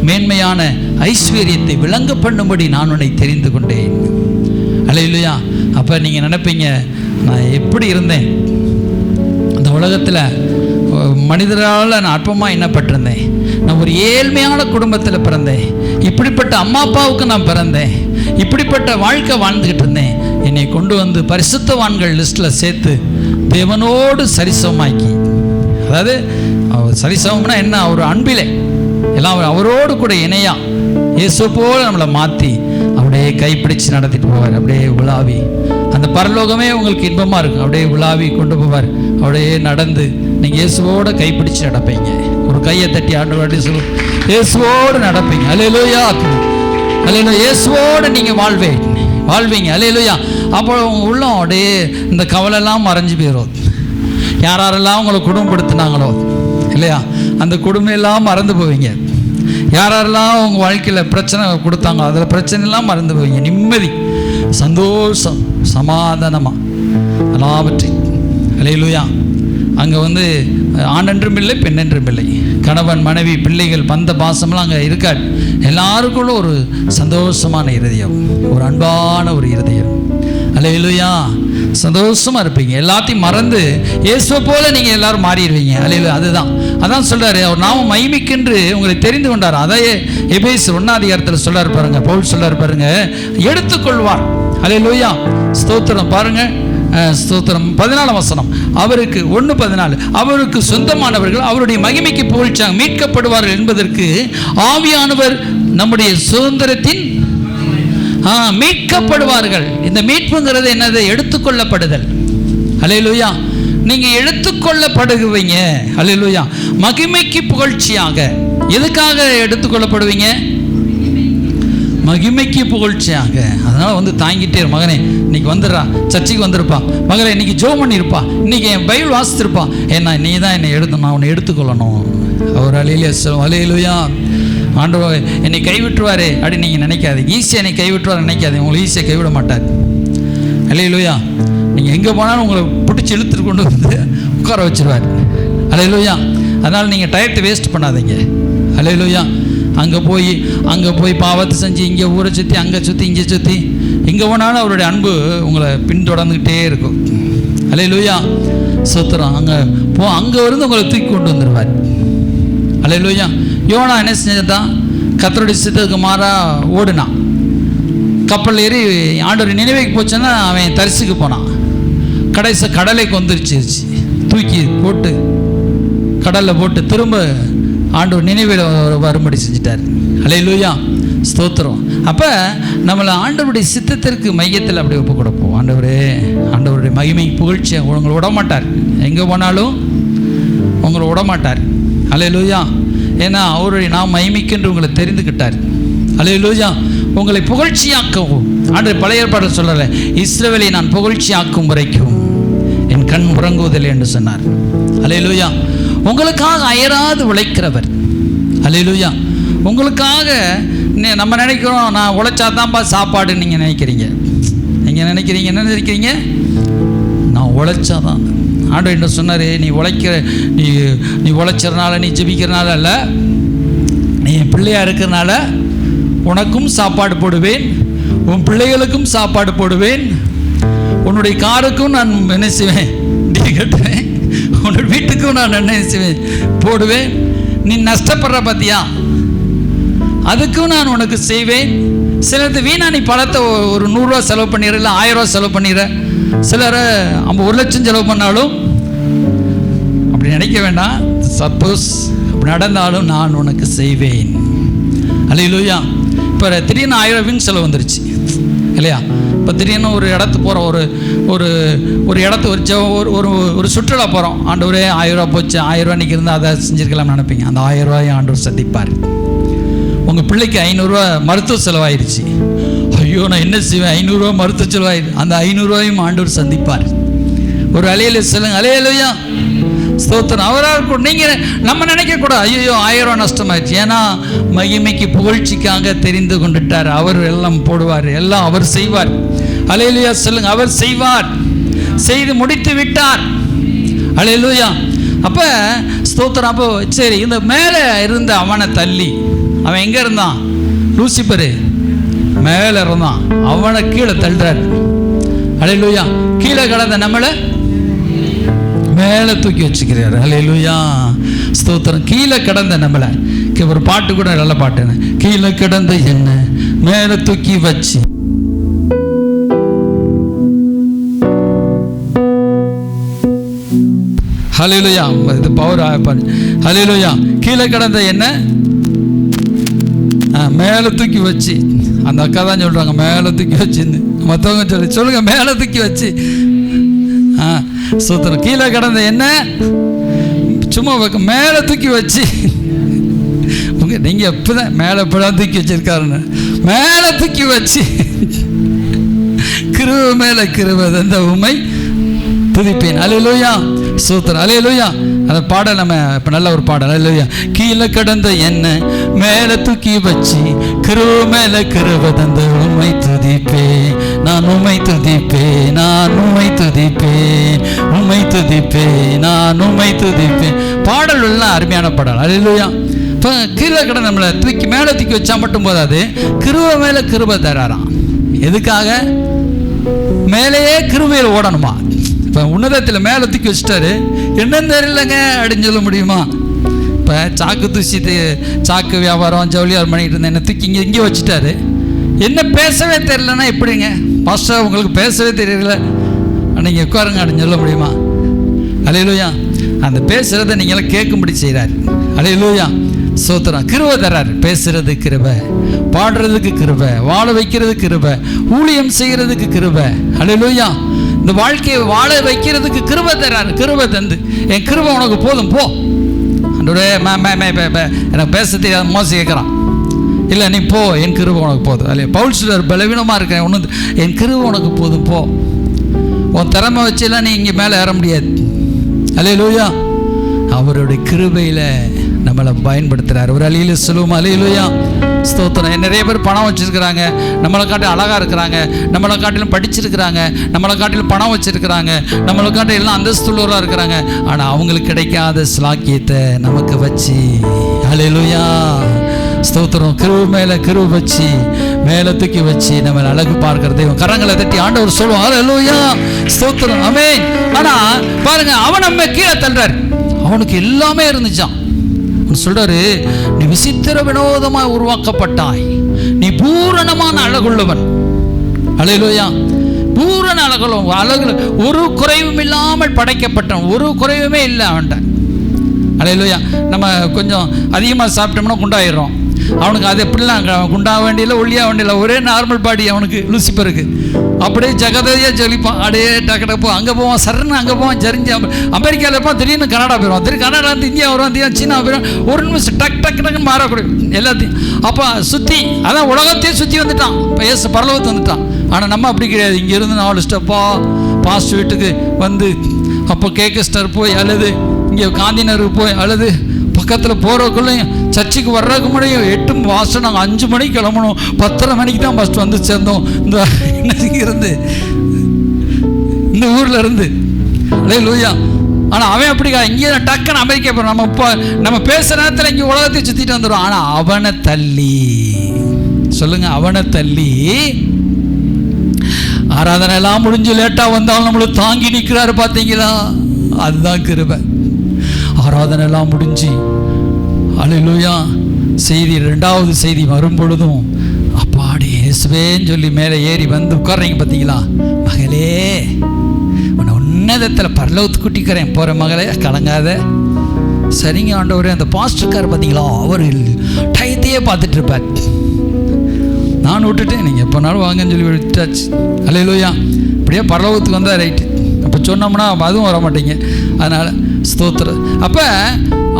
மேன்மையான ஐஸ்வர்யத்தை விளங்க பண்ணும்படி நான் உன்னை தெரிந்து கொண்டேன். அல்லேலூயா. அப்போ நீங்கள் நினைப்பீங்க, நான் எப்படி இருந்தேன் இந்த உலகத்தில், மனிதரால் நான் அற்பமாக எண்ணப்பட்டிருந்தேன், நான் ஒரு ஏழ்மையான குடும்பத்தில் பிறந்தேன், இப்படிப்பட்ட அம்மா அப்பாவுக்கு நான் பிறந்தேன், இப்படிப்பட்ட வாழ்க்கை வாழ்ந்துக்கிட்டு இருந்தேன், என்னை கொண்டு வந்து பரிசுத்தவான்கள் லிஸ்ட்டில் சேர்த்து தேவனோடு சரிசமமாக்கி, அதாவது சரிசமம்னா என்ன, அவர் அன்பிலே எல்லாம் அவரோடு கூட இணையா இயேசு போல நம்மளை மாற்றி அப்படியே கைப்பிடிச்சு நடத்திட்டு போவார். அப்படியே உலாவி அந்த பரலோகமே உங்களுக்கு இன்பமாக இருக்கும். அப்படியே உலாவி கொண்டு போவார். அப்படியே நடந்து நீங்கள் இயேசுவோடு கைப்பிடிச்சு நடப்பீங்க. ஒரு கையை தட்டி ஆண்டு சொல்லுவோம், இயேசுவோடு நடப்பீங்க. அல்லேலூயா. அல்லேலூயா. இயேசுவோடு நீங்கள் வாழ்வீங்க. அல்லேலூயா. அப்போ உங்கள் உள்ளம் அப்படியே இந்த கவலையெல்லாம் மறைஞ்சு போயிடும். யாரெல்லாம் உங்களை குடும்பப்படுத்தினாங்களோ இல்லையா, அந்த குடும்பம் எல்லாம் மறந்து போவீங்க. யாரெல்லாம் உங்கள் வாழ்க்கையில் பிரச்சனை கொடுத்தாங்களோ அதில் பிரச்சனைலாம் மறந்து போவீங்க. நிம்மதி, சந்தோஷம், சமாதானமாக எல்லாவற்றையும். அல்லேலூயா. அங்கே வந்து ஆணென்றும் இல்லை பெண்ணென்றும் இல்லை, கணவன் மனைவி பிள்ளைகள் பந்த பாசம்லாம் அங்கே இருக்காது. எல்லாருக்குள்ள ஒரு சந்தோஷமான இருதயம், ஒரு அன்பான ஒரு இருதயம். அல்லேலூயா. சந்தோஷமாக இருப்பீங்க. எல்லாத்தையும் மறந்து இயேசுவை போல நீங்கள் எல்லாரும் மாறிடுவீங்க. அல்லேலூயா. அதான் சொல்கிறாரு, அவர் நாம மகிமைக்கென்று உங்களை தெரிந்து கொண்டார். அதையே எபேசியர் 1 சொல்றாரு பாருங்க, பவுல் சொல்றாரு பாருங்க, எடுத்துக்கொள்வார். அல்லேலூயா. ஸ்தோத்திரம். பாருங்க, ஸ்தோத்திரம். 14 வசனம், அவருக்கு 1:14, அவருக்கு சொந்தமானவர்கள் அவருடைய மகிமைக்கு புகழ்ச்சியாக மீட்கப்படுவார்கள் என்பதற்கு ஆவியானவர் நம்முடைய சுதந்திரத்தின் மீட்கப்படுவார்கள். இந்த மீட்புங்கிறது என்னது? எடுத்துக்கொள்ளப்படுதல். அல்லேலூயா. நீங்க எடுத்துக்கொள்ளப்படுவீங்க. அல்லேலூயா. மகிமைக்கு புகழ்ச்சியாக. எதுக்காக எடுத்துக்கொள்ளப்படுவீங்க? மகிமைக்கு புகழ்ச்சியாக. அதனால வந்து தாங்கிட்டே மகனே, இன்னைக்கு வந்துடுறா, சர்ச்சைக்கு வந்திருப்பா, மகனே இன்னைக்கு ஜெபம் பண்ணியிருப்பா, இன்னைக்கு என் பைபிள் வாசித்திருப்பா, ஏன்னா நீ தான் என்னை நான் உன்னை எடுத்துக்கொள்ளணும். அவர் அல்லேலூயா. ஆண்டவர் என்னை கைவிட்டுருவாரே அப்படின்னு நீங்கள் நினைக்காதீங்க. ஈஸியாக என்னை கைவிட்டுருவார் நினைக்காதீங்க. உங்களை ஈஸியாக கைவிட மாட்டார். அல்லேலூயா. நீங்கள் எங்கே போனாலும் உங்களை பிடிச்சி இழுத்துட்டு கொண்டு வந்து உட்கார வச்சிருவார். அல்லேலூயா. அதனால் நீங்கள் டயத்தை வேஸ்ட் பண்ணாதீங்க. அல்லேலூயா. அங்கே போய் பாவத்தை செஞ்சு இங்கே ஊரை சுற்றி அங்கே சுற்றி இங்கே சுற்றி எங்கே போனாலும் அவருடைய அன்பு உங்களை பின்தொடர்ந்துக்கிட்டே இருக்கும். அல்லேலூயா. சுத்திரம். அங்கே இருந்து உங்களை தூக்கி கொண்டு வந்துடுவார். அல்லேலூயா. யோனா என்ன செஞ்சான்? கர்த்தருடைய சித்தத்துக்கு மாறா ஓடுனான். கப்பல் ஏறி ஆண்டவர் நினைவைக்கு போச்சுன்னா அவன் தரிசிக்கு போனான். கடைசி கடலைக்கு வந்துருச்சு, தூக்கி போட்டு கடலில் போட்டு திரும்ப ஆண்டவர் நினைவில் வரும்படி செஞ்சிட்டார். அல்லேலூயா. ஸ்தோத்திரம். அப்போ நம்மளை ஆண்டவருடைய சித்தத்திற்கு மையத்தில் அப்படி ஒப்பு கொடுப்போம். ஆண்டவருடைய மகிமை புகழ்ச்சியை உங்களை விடமாட்டார். எங்கே போனாலும் உங்களை விடமாட்டார். அல்லேலூயா. ஏன்னா அவருடைய நாம் மகிமைக்கென்று உங்களை தெரிந்துக்கிட்டார். அல்லேலூயா. உங்களை புகழ்ச்சியாக்கவும் ஆண்டு பழைய ஏற்பாடு சொல்லலை, இஸ்ரவேலை நான் புகழ்ச்சியாக்கும் வரைக்கும் என் கண் உறங்குவதில்லை என்று சொன்னார். அல்லேலூயா. உங்களுக்காக அயராது உழைக்கிறவர். அல்லேலூயா. உங்களுக்காக நம்ம நினைக்கிறோம், நான் உழைச்சாதான்ப்பா சாப்பாடுன்னு நீங்கள் நினைக்கிறீங்க. நீங்கள் நினைக்கிறீங்க என்ன நினைக்கிறீங்க? நான் உழைச்சாதான். ஆண்டவர் என்ன சொன்னார்? நீ உழைச்சறனால, நீ ஜெபிக்கிறனால அல்ல, நீ என் பிள்ளையாக இருக்கிறனால உனக்கும் சாப்பாடு போடுவேன், உன் பிள்ளைகளுக்கும் சாப்பாடு போடுவேன், உன்னுடைய காருக்கும் நான் என்ன செய்வேன், டீ கட்டுவேன், உன்னோட வீட்டுக்கும் நான் என்ன செய்வேன், போடுவேன். நீ நஷ்டப்படுற பார்த்தியா, அதுக்கும் நான் உனக்கு செய்வேன். சிலது வீணா நீ பணத்தை ஒரு 100 ரூபா செலவு பண்ணிடுற, இல்லை 1000 ரூபா செலவு பண்ணிடுற, சிலரை 1 லட்சம் செலவு பண்ணாலும் அப்படி நினைக்க வேண்டாம். சப்போஸ் அப்படி நடந்தாலும் நான் உனக்கு செய்வேன். அல்லேலூயா. இப்போ திடீர்னு 1000 வீண் செலவு வந்துருச்சு இல்லையா? இப்போ திடீர்னு ஒரு இடத்துக்கு போகிறோம், ஒரு இடத்து ஒரு சுற்றுலா போகிறோம். ஆண்டவரே 1000 ரூபா போச்சு, 1000 ரூபா இன்றைக்கி இருந்தால் அதை செஞ்சுருக்கலாம்னு நினைப்பீங்க. அந்த 1000 ரூபாயை ஆண்டவர் சந்திப்பார். உங்கள் பிள்ளைக்கு 500 ரூபா மருத்துவ செலவாயிருச்சு. ஐயோ நான் என்ன செய்வேன், 500 ரூபா மருத்துவ செலவாயிரு. அந்த 500 ரூபாயும் ஆண்டவர் சந்திப்பார். ஒரு அலையில சொல்லுங்க, அல்லேலூயா, ஸ்தோத்திரம். அவராக நீங்கள் நம்ம நினைக்கக்கூடாது, ஐயோ 1000 ரூபா நஷ்டமாயிடுச்சு. ஏன்னா மகிமைக்கு புகழ்ச்சிக்காக தெரிந்து கொண்டுட்டார். அவர் எல்லாம் போடுவார், எல்லாம் அவர் செய்வார். அல்லேலூயா சொல்லுங்க, அவர் செய்வார், செய்து முடித்து விட்டார். அல்லேலூயா. அப்போ ஸ்தோத்திரம். அப்போ சரி, இந்த மேலே இருந்த அவனை தள்ளி, அவன் எங்கே இருந்தான்? லூசிபரு மேலே இருந்தான், அவனை கீழே தள்ளுறாரு. அல்லேலூயா. கீழே கிடந்த நம்மளை மேலே தூக்கி வச்சுக்கிறார். அல்லேலூயா, ஸ்தோத்திரம். கீழே கிடந்த நம்மளை, ஒரு பாட்டு கூட நல்ல பாட்டு, கீழே கிடந்த என்ன மேலே தூக்கி வச்சு. அல்லேலூயா. இது பவர். அல்லேலூயா. கீழே கிடந்த என்ன மேலே தூக்கி வச்சு. அந்த அக்கா தான் சொல்கிறாங்க மேலே தூக்கி வச்சுன்னு. மற்றவங்க சொல்லுங்க மேலே தூக்கி வச்சு. சூத்திரம். கீழே கிடந்த என்ன சும்மா மேலே தூக்கி வச்சு. நீங்கள் எப்போதான் மேலே எப்போதான் தூக்கி வச்சிருக்காருன்னு மேலே தூக்கி வச்சு, கிருப மேலே கிருப தந்த உம்மை துதிப்பேன். அல்லேலூயா, சூத்திரம். அல்லேலூயா. அந்த பாடல் நம்ம இப்போ நல்ல ஒரு பாடல். அல்லேலூயா. கீழே கடந்த என்ன மேலே தூக்கி வச்சு, கிருப மேலே கிருப தந்த உம்மை துதிப்பேன், நான் உம்மை துதிப்பேன், நான் உம்மை துதிப்பேன், உம்மை துதிப்பேன், நான் உம்மை துதிப்பேன். பாடல் எல்லாம் அருமையான பாடல். அல்லேலூயா. இப்போ கீழே கடந்த நம்மளை தூக்கி மேலே தூக்கி வச்சா மட்டும் போதாது, கிருப மேலே கிருப தராராம். எதுக்காக? மேலேயே கிருபையில் ஓடணுமா? இப்போ உன்னதத்தில் மேலே தூக்கி வச்சுட்டாரு, என்னன்னு தெரியலங்க அப்படின்னு சொல்ல முடியுமா? இப்போ சாக்கு தூசி சாக்கு வியாபாரம் ஜவுளியார் பண்ணிட்டு இருந்தேன், என்னை தூக்கி இங்கே வச்சுட்டாரு. என்ன பேசவே தெரியலன்னா எப்படிங்க பாஸ்டர் உங்களுக்கு பேசவே தெரியல, நீங்கள் உட்காருங்க அப்படின்னு சொல்ல முடியுமா? அல்லேலூயா. அந்த பேசுகிறத நீங்களாம் கேட்கும்படி செய்கிறார். அல்லேலூயா, சோத்திரம். கிருபை தர்றாரு. பேசுறது கிருபை, பாடுறதுக்கு கிருபை, வாழ வைக்கிறது கிருபை, ஊழியம் செய்கிறதுக்கு கிருபை. அல்லேலூயா. இந்த வாழ்க்கையை வாழ வைக்கிறதுக்கு கிருபை தர்றாரு. கிருபை தந்து, என் கிருபை உனக்கு போதும் போ. எனக்கு பேச தெரியாத மோசம் கேட்குறான். இல்லை நீ போ, என் கிருபை உனக்கு போதும். அல்ல பவுல் சொல்றார், பலவீனமாக இருக்கேன், ஒன்று என் கிருபை உனக்கு போதும் போ. உன் திறமை வச்செல்லாம் நீ இங்கே மேலே ஏற முடியாது. அல்லேலூயா. அவருடைய கிருபையில் நம்மளை பயன்படுத்துகிறார். ஒரு அழியில சொல்லுவோம். அல்லேலூயா, ஸ்தோத்திரம். நிறைய பேர் பணம் வச்சுருக்கிறாங்க, நம்மளை காட்டிலும் அழகாக இருக்கிறாங்க, நம்மளை காட்டிலும் படிச்சிருக்கிறாங்க, நம்மளை காட்டிலும் பணம் வச்சுருக்கிறாங்க, நம்மளை காட்டிலும் எல்லாம் அந்தஸ்துள்ளவராக இருக்கிறாங்க. ஆனால் அவங்களுக்கு கிடைக்காத ஸ்லாக்கியத்தை நமக்கு வச்சு, அல்லேலூயா, ஸ்தோத்திரம், கிருபை மேலே கிருபை வச்சு மேலே தூக்கி வச்சு நம்மளை அழகு பார்க்கறது. கரங்களை தட்டி ஆண்டவர் சொல்லுவோம். அல்லேலூயா, ஸ்தோத்திரம், ஆமென். ஆனால் பாருங்க, அவன் நம்ம கீழே தள்ளுறாரு. அவனுக்கு எல்லாமே இருந்துச்சான். சொல்றாரு, நீ விசித்திர வினோதமாய் உருவாக்கப்பட்டாய், நீ பூரணமான அழகுள்ளவன். அல்லேலூயா, பூரண அழகுள்ளவன், அழகு ஒரு குறைவும் இல்லாமல் படைக்கப்பட்டவன், ஒரு குறைவுமே இல்லை அவன்கிட்ட. அல்லேலூயா. நம்ம கொஞ்சம் அதிகமாக சாப்பிட்டோம்னா குண்டாயிடுறோம், அவனுக்கு அது எப்படிலாம் குண்டாக வேண்டியில்லை, ஒல்லியாக வேண்டியில்லை, ஒரே நார்மல் பாடி அவனுக்கு லூசிபருக்கு. அப்படியே ஜகதையாக ஜொலிப்பான், அப்படியே டக்கு போ அங்கே போவான், சரணு அங்கே போவான், ஜரிஞ்சு அமெரிக்காவில் இருப்பான், திடீர்னு கனடா போயிடுவான், திடீர்னு கனடா வந்து இந்தியா வருவான், இந்தியா சீனா போயிடும், ஒரு நிமிஷம் டக்குன்னு மாறக்கூடிய எல்லாத்தையும். அப்போ சுற்றி அதான் உலகத்தையும் சுற்றி வந்துட்டான், இப்போ ஏசு பரலோகத்து வந்துட்டான். ஆனால் நம்ம அப்படி கிடையாது. இங்கேருந்து 4 ஸ்டெப்பா பாஸ்ட் வீட்டுக்கு வந்து, அப்போ கேக்கு ஸ்டர் போய் அழுது, இங்கே காந்தி நகருக்கு போய் அழுது, பக்கத்தில் போகிறக்குள்ளையும் சர்ச்சுக்கு வர்றதுக்கு முடியும் 8 வாசம். நாங்கள் 5 மணிக்கு கிளம்பணும், 10:30 மணிக்கு தான் ஃபஸ்ட் வந்து சேர்ந்தோம் இந்த இருந்து, இந்த ஊரில் இருந்து. அல்லேலூயா. ஆனால் அவன் அப்படிக்கா, இங்கே டக்குன்னு அமெரிக்கா போகிறோம். நம்ம இப்போ நம்ம பேசுகிற நேரத்தில் இங்கே உலகத்தை சுற்றிட்டு வந்துடும். ஆனால் அவனை தள்ளி சொல்லுங்கள், அவனை தள்ளி ஆராதனை எல்லாம் முடிஞ்சு லேட்டாக வந்தாலும் நம்மளை தாங்கி நிற்கிறாரு. பார்த்தீங்களா? அதுதான் கிருபை. ஆராதனை எல்லாம் முடிஞ்சு அல்லேலூயா செய்தி 2வது செய்தி வரும் பொழுதும் அப்பாடி இயேசுவேன்னு சொல்லி மேலே ஏறி வந்து உட்கார்றீங்க. பார்த்தீங்களா? மகளே, உன்னை உன்னதத்தில் பரலோகத்துக்கு கூட்டிக்கிறேன், போகிற மகளே, கலங்காத. சரிங்க ஆண்டவரே. அந்த பாஸ்டர்கார் பார்த்தீங்களா, அவர் டயத்தையே பார்த்துட்டு இருப்பார். நான் விட்டுட்டேன், நீங்கள் எப்போனாலும் வாங்கன்னு சொல்லி விட்டாச்சு. அல்லேலூயா. இப்படியே பரலோகத்துக்கு வந்தால் ரைட்டு. அப்போ சொன்னோம்னா அதுவும் வர மாட்டீங்க. அதனால் ஸ்தோத்திரம். அப்போ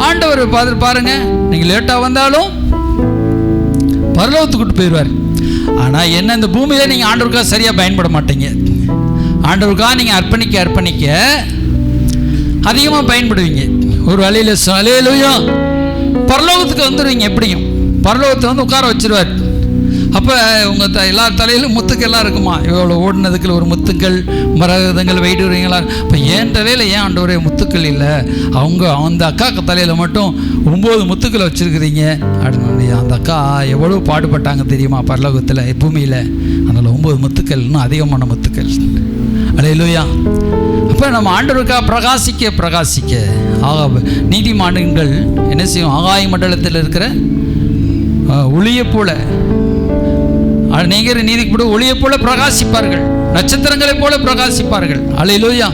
ஆண்டவர் பார்த்துட்டு பாருங்கள், நீங்கள் லேட்டாக வந்தாலும் பரலோகத்துக்கு கூட்டு போயிடுவார். ஆனால் என்ன, இந்த பூமியில் நீங்கள் ஆண்டவருக்காக சரியாக பயன்பட மாட்டீங்க. ஆண்டவருக்காக நீங்கள் அர்ப்பணிக்க அதிகமாக பயன்படுவீங்க. ஒரு வழியில் அல்லேலூயா பரலோகத்துக்கு வந்துடுவீங்க. எப்படியும் பரலோகத்தை வந்து உட்கார வச்சிருவார். அப்போ உங்கள் எல்லார் தலையிலும் முத்துக்கள்லாம் இருக்குமா? இவ்வளோ ஓடினதுக்கு ஒரு முத்துக்கள், மரகதங்கள், வைடூரியங்களா. இப்போ என் தலையில் ஏன் ஆண்டவரே முத்துக்கள் இல்லை? அந்த அக்காக்கு தலையில் மட்டும் 9 முத்துக்களை வச்சுருக்குறீங்க அப்படின்னு. அந்த அக்கா எவ்வளோ பாடுபட்டாங்க தெரியுமா பரலோகத்தில், பூமியில். அதில் 9 முத்துக்கள், இன்னும் அதிகமான முத்துக்கள். அல்லேலூயா. அப்போ நம்ம ஆண்டவருக்காக பிரகாசிக்க நீதிமான்கள் என்ன செய்யும்? ஆகாய மண்டலத்தில் இருக்கிற ஒளியை போல, நீங்கள் நீதிக்கு போட ஒளியை போல பிரகாசிப்பார்கள், நட்சத்திரங்களை போல பிரகாசிப்பார்கள். அல்லேலூயா.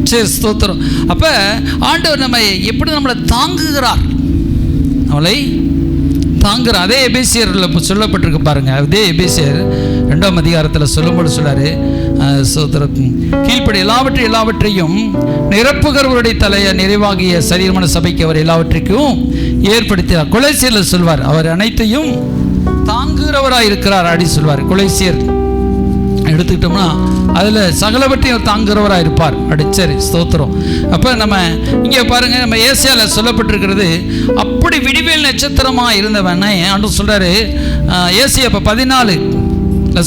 சரி, ஸ்தோத்திரம். அப்போ ஆண்டவர் நம்ம எப்படி நம்மளை தாங்குகிறார், அவளை தாங்குகிறார். அதே எபேசியரில் சொல்லப்பட்டிருக்கு பாருங்க. அதே எபேசியர் 2ஆம் அதிகாரத்தில் சொல்லும்போது சொல்லாரு, ஸ்தோத்திரம், கீழ்ப்படி எல்லாவற்றையும் நிரப்புகிறவருடைய தலையை நிறைவாகிய சரீரமான சபைக்கு அவர் எல்லாவற்றையும் ஏற்படுத்தினார். கொலைசியரில் சொல்வார், அவர் அனைத்தையும் தாங்குகிறவராக இருக்கிறார் அப்படி சொல்வார். கொலைசியர் எடுத்துக்கிட்டோம்னா அதில் சகலவற்றையும் தாங்குகிறவராக இருப்பார் அப்படி. சரி, ஸ்தோத்திரம். அப்போ நம்ம இங்கே பாருங்கள், நம்ம ஏசியாவில் சொல்லப்பட்டிருக்கிறது, அப்படி விடிவேல் நட்சத்திரமாக இருந்தவனே ஆண்டு சொல்கிறாரு. ஏசியா இப்போ 14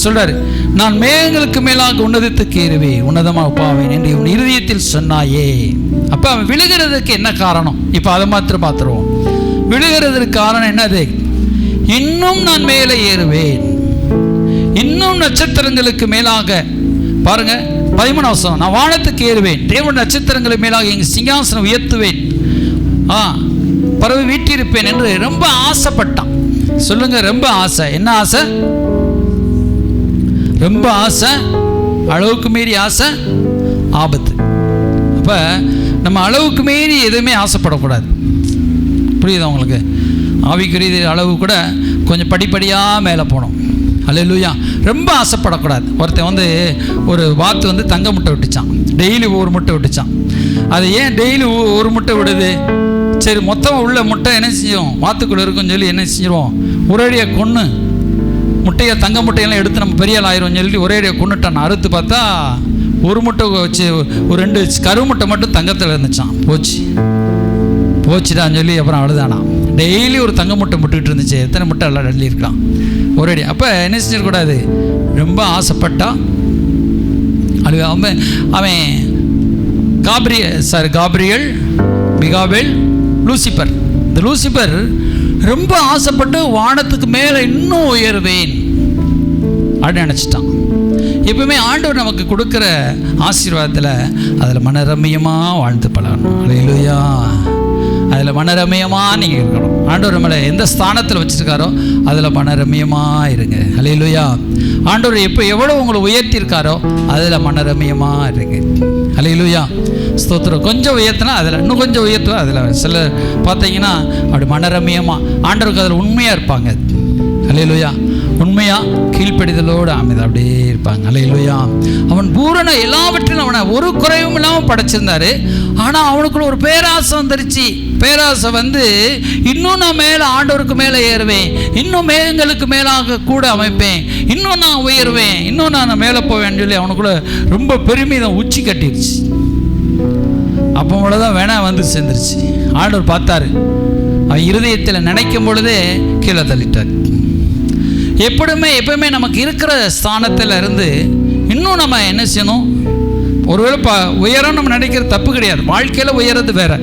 சொல்கிறாரு, நான் மேகங்களுக்கு மேலாக உன்னதத்துக்கு ஏறுவேன், உன்னதமாக பாவேன் என்று உன் இருதயத்தில் சொன்னாயே. அப்போ அவன் விழுகிறதுக்கு என்ன காரணம்? இப்போ அதை மாத்திரம் பார்த்துருவோம். விழுகிறதுக்கு காரணம் என்னது? இன்னும் நான் மேலே ஏறுவேன், இன்னும் நட்சத்திரங்களுக்கு மேலாக. பாருங்க 13 வசனம், நான் வானத்துக்கு ஏறுவேன், தேவன் நட்சத்திரங்களுக்கு மேலாக எங்கள் சிங்காசனம் உயர்த்துவேன், பறவை வீட்டிருப்பேன் என்று ரொம்ப ஆசைப்பட்டான். சொல்லுங்க, ரொம்ப ஆசை. என்ன ஆசை? ரொம்ப ஆசை, அளவுக்கு மீறி ஆசை ஆபத்து. அப்போ நம்ம அளவுக்கு மீறி எதுவுமே ஆசைப்படக்கூடாது. புரியுதா உங்களுக்கு? ஆவிக்குரிய அளவு கூட கொஞ்சம் படிப்படியாக மேலே போகணும். அல்லேலூயா. ரொம்ப ஆசைப்படக்கூடாது. ஒருத்தன் வந்து ஒரு வாத்து வந்து தங்க முட்டை விட்டுச்சான், டெய்லி ஒரு முட்டை விட்டுச்சான். அது ஏன் டெய்லி ஒரு முட்டை விடுது? சரி, மொத்தம் உள்ள முட்டை என்ன செய்யும், வாத்துக்குள்ளே இருக்குன்னு சொல்லி என்ன செஞ்சிருவோம், ஒரேடியாக கொன்று முட்டையை, தங்க முட்டையெல்லாம் எடுத்து நம்ம பெரிய ஆள் ஆயிரும் சொல்லி ஒரேடியாக கொண்டுட்டான். அறுத்து பார்த்தா ஒரு முட்டை வச்சு ஒரு 2 கரு முட்டை மட்டும் தங்கத்தில் இருந்துச்சான். போச்சுடான்னு சொல்லி அப்புறம் அழுதானா. டெய்லி ஒரு தங்க முட்டை முட்டுக்கிட்டு இருந்துச்சு. எத்தனை முட்டை எல்லாம் டெல்லி இருக்கலாம் ஒரேடி. அப்போ என்ன செஞ்சிடக்கூடாது, ரொம்ப ஆசைப்பட்டா அழுக. அவன் காப்ரியல், மிகாவேல், லூசிபர். இந்த லூசிபர் ரொம்ப ஆசைப்பட்டு வானத்துக்கு மேலே இன்னும் உயர்வேன் அப்படின்னு நினச்சிட்டான். எப்பவுமே ஆண்டவர் நமக்கு கொடுக்குற ஆசீர்வாதத்தில் அதில் மனரம்யமாக வாழ்ந்து பழகணும். அல்லேலூயா. அதில் மனரம்யமாக நீங்கள் இருக்கணும். ஆண்டவர் நம்மளை எந்த ஸ்தானத்தில் வச்சுருக்காரோ அதில் மனரம்யமாக இருங்க. அல்லேலூயா. ஆண்டவர் எவ்வளோ உங்களை உயர்த்தியிருக்காரோ அதில் மனரம்யமாக இருங்க. அல்லேலூயா, ஸ்தோத்திரம். கொஞ்சம் உயர்த்தினா அதில் இன்னும் கொஞ்சம் உயர்த்துவா. அதில் சில பார்த்தீங்கன்னா அப்படி மனரமியமாக ஆண்டவருக்கு அதில் உண்மையாக இருப்பாங்க. அல்லேலூயா, உண்மையாக கீழ்ப்படிதலோடு அமைதி அப்படியே இருப்பாங்க. அல்லேலூயா. அவன் பூரண எல்லாவற்றிலும் அவனை ஒரு குறைவும் இல்லாமல் படைச்சிருந்தாரு. ஆனால் அவனுக்குள்ள ஒரு பேராசை வந்துருச்சு. பேராசை வந்து இன்னும் நான் மேலே ஆண்டவருக்கு மேலே ஏறுவேன், இன்னும் மேகங்களுக்கு மேலாக கூட அமைப்பேன், இன்னும் நான் உயர்வேன், இன்னும் நான் மேலே போவேன்னு சொல்லி அவனுக்குள்ள ரொம்ப பெருமிதம் உச்சி கட்டிடுச்சு. அப்போ கூட தான் வேணா வந்து சேர்ந்துருச்சு. ஆண்டவர் பார்த்தாரு, அவன் இருதயத்தில் நினைக்கும் பொழுதே கீழே தள்ளிட்டார். எப்பவுமே நமக்கு இருக்கிற ஸ்தானத்தில் இருந்து இன்னும் நம்ம என்ன செய்யணும்? ஒருவேளை உயரம் நம்ம நினைக்கிறது தப்பு கிடையாது, வாழ்க்கையில் உயர்றது வேற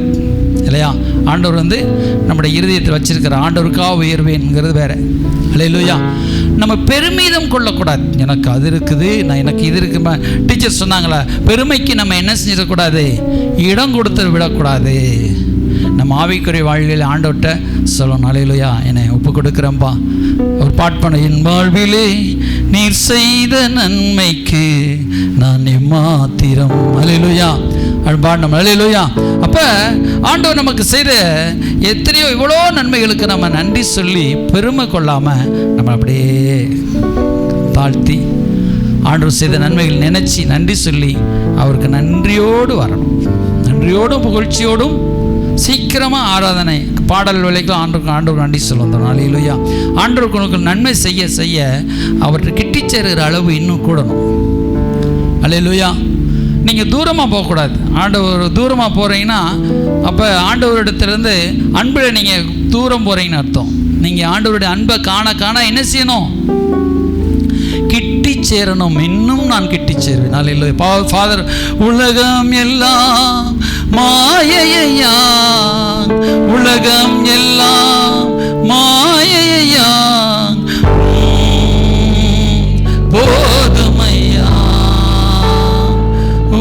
இல்லையா? ஆண்டவர் வந்து நம்முடைய இருதயத்தில் வச்சிருக்கிற ஆண்டவருக்காக உயர்வேங்கிறது வேற. அல்லேலூயா. நம்ம பெருமிதம் கொள்ளக்கூடாது. எனக்கு அது இருக்குது, எனக்கு இது இருக்கு. டீச்சர் சொன்னாங்களா, பெருமைக்கு நம்ம என்ன செஞ்சிடக்கூடாது? இடம் கொடுத்து விடக்கூடாது. நம்ம ஆவிக்குரிய வாழ்வில் ஆண்டவர்கிட்ட சொல்லணும், அல்லேலூயா என்னை ஒப்பு கொடுக்குறேன்ப்பா. ஒரு பாட்டு பண்ண, என் வாழ்விலே நீர் செய்த நன்மைக்கு நான் எம்மாத்திரம். அல்லேலூயா பாடணும். அல்லேலூயா. அப்போ ஆண்டவர் நமக்கு செய்த எத்தனையோ இவ்வளோ நன்மைகளுக்கு நம்ம நன்றி சொல்லி பெருமை கொள்ளாமல் நம்ம அப்படியே தாழ்த்தி ஆண்டவர் செய்த நன்மைகள் நினச்சி நன்றி சொல்லி அவருக்கு நன்றியோடு வரணும். நன்றியோடும் புகழ்ச்சியோடும் சீக்கிரமாக ஆராதனை பாடல் வேலைக்கும் ஆண்டவருக்கு நன்றி சொல்ல வந்தோம். அல்லேலூயா. ஆண்டவருக்கு உனக்கு நன்மை செய்ய செய்ய அவர்கிட்ட கிட்டி சேருகிற அளவு இன்னும் கூடணும். அல்லேலூயா. நீங்கள் தூரமாக போகக்கூடாது. ஆண்டவர் தூரமாக போகிறீங்கன்னா அப்போ ஆண்டவரிடத்துலேருந்து அன்பில் நீங்கள் தூரம் போகிறீங்கன்னு அர்த்தம். நீங்கள் ஆண்டவருடைய அன்பை காண காண என்ன செய்யணும்? கிட்டி சேரணும். இன்னும் நான் கிட்டி சேருவேன். அல்லேலூயா. ஃபாதர், உலகம் எல்லாம் மாயையா, உலகம் எல்லாம் மாயையா, போதுமையா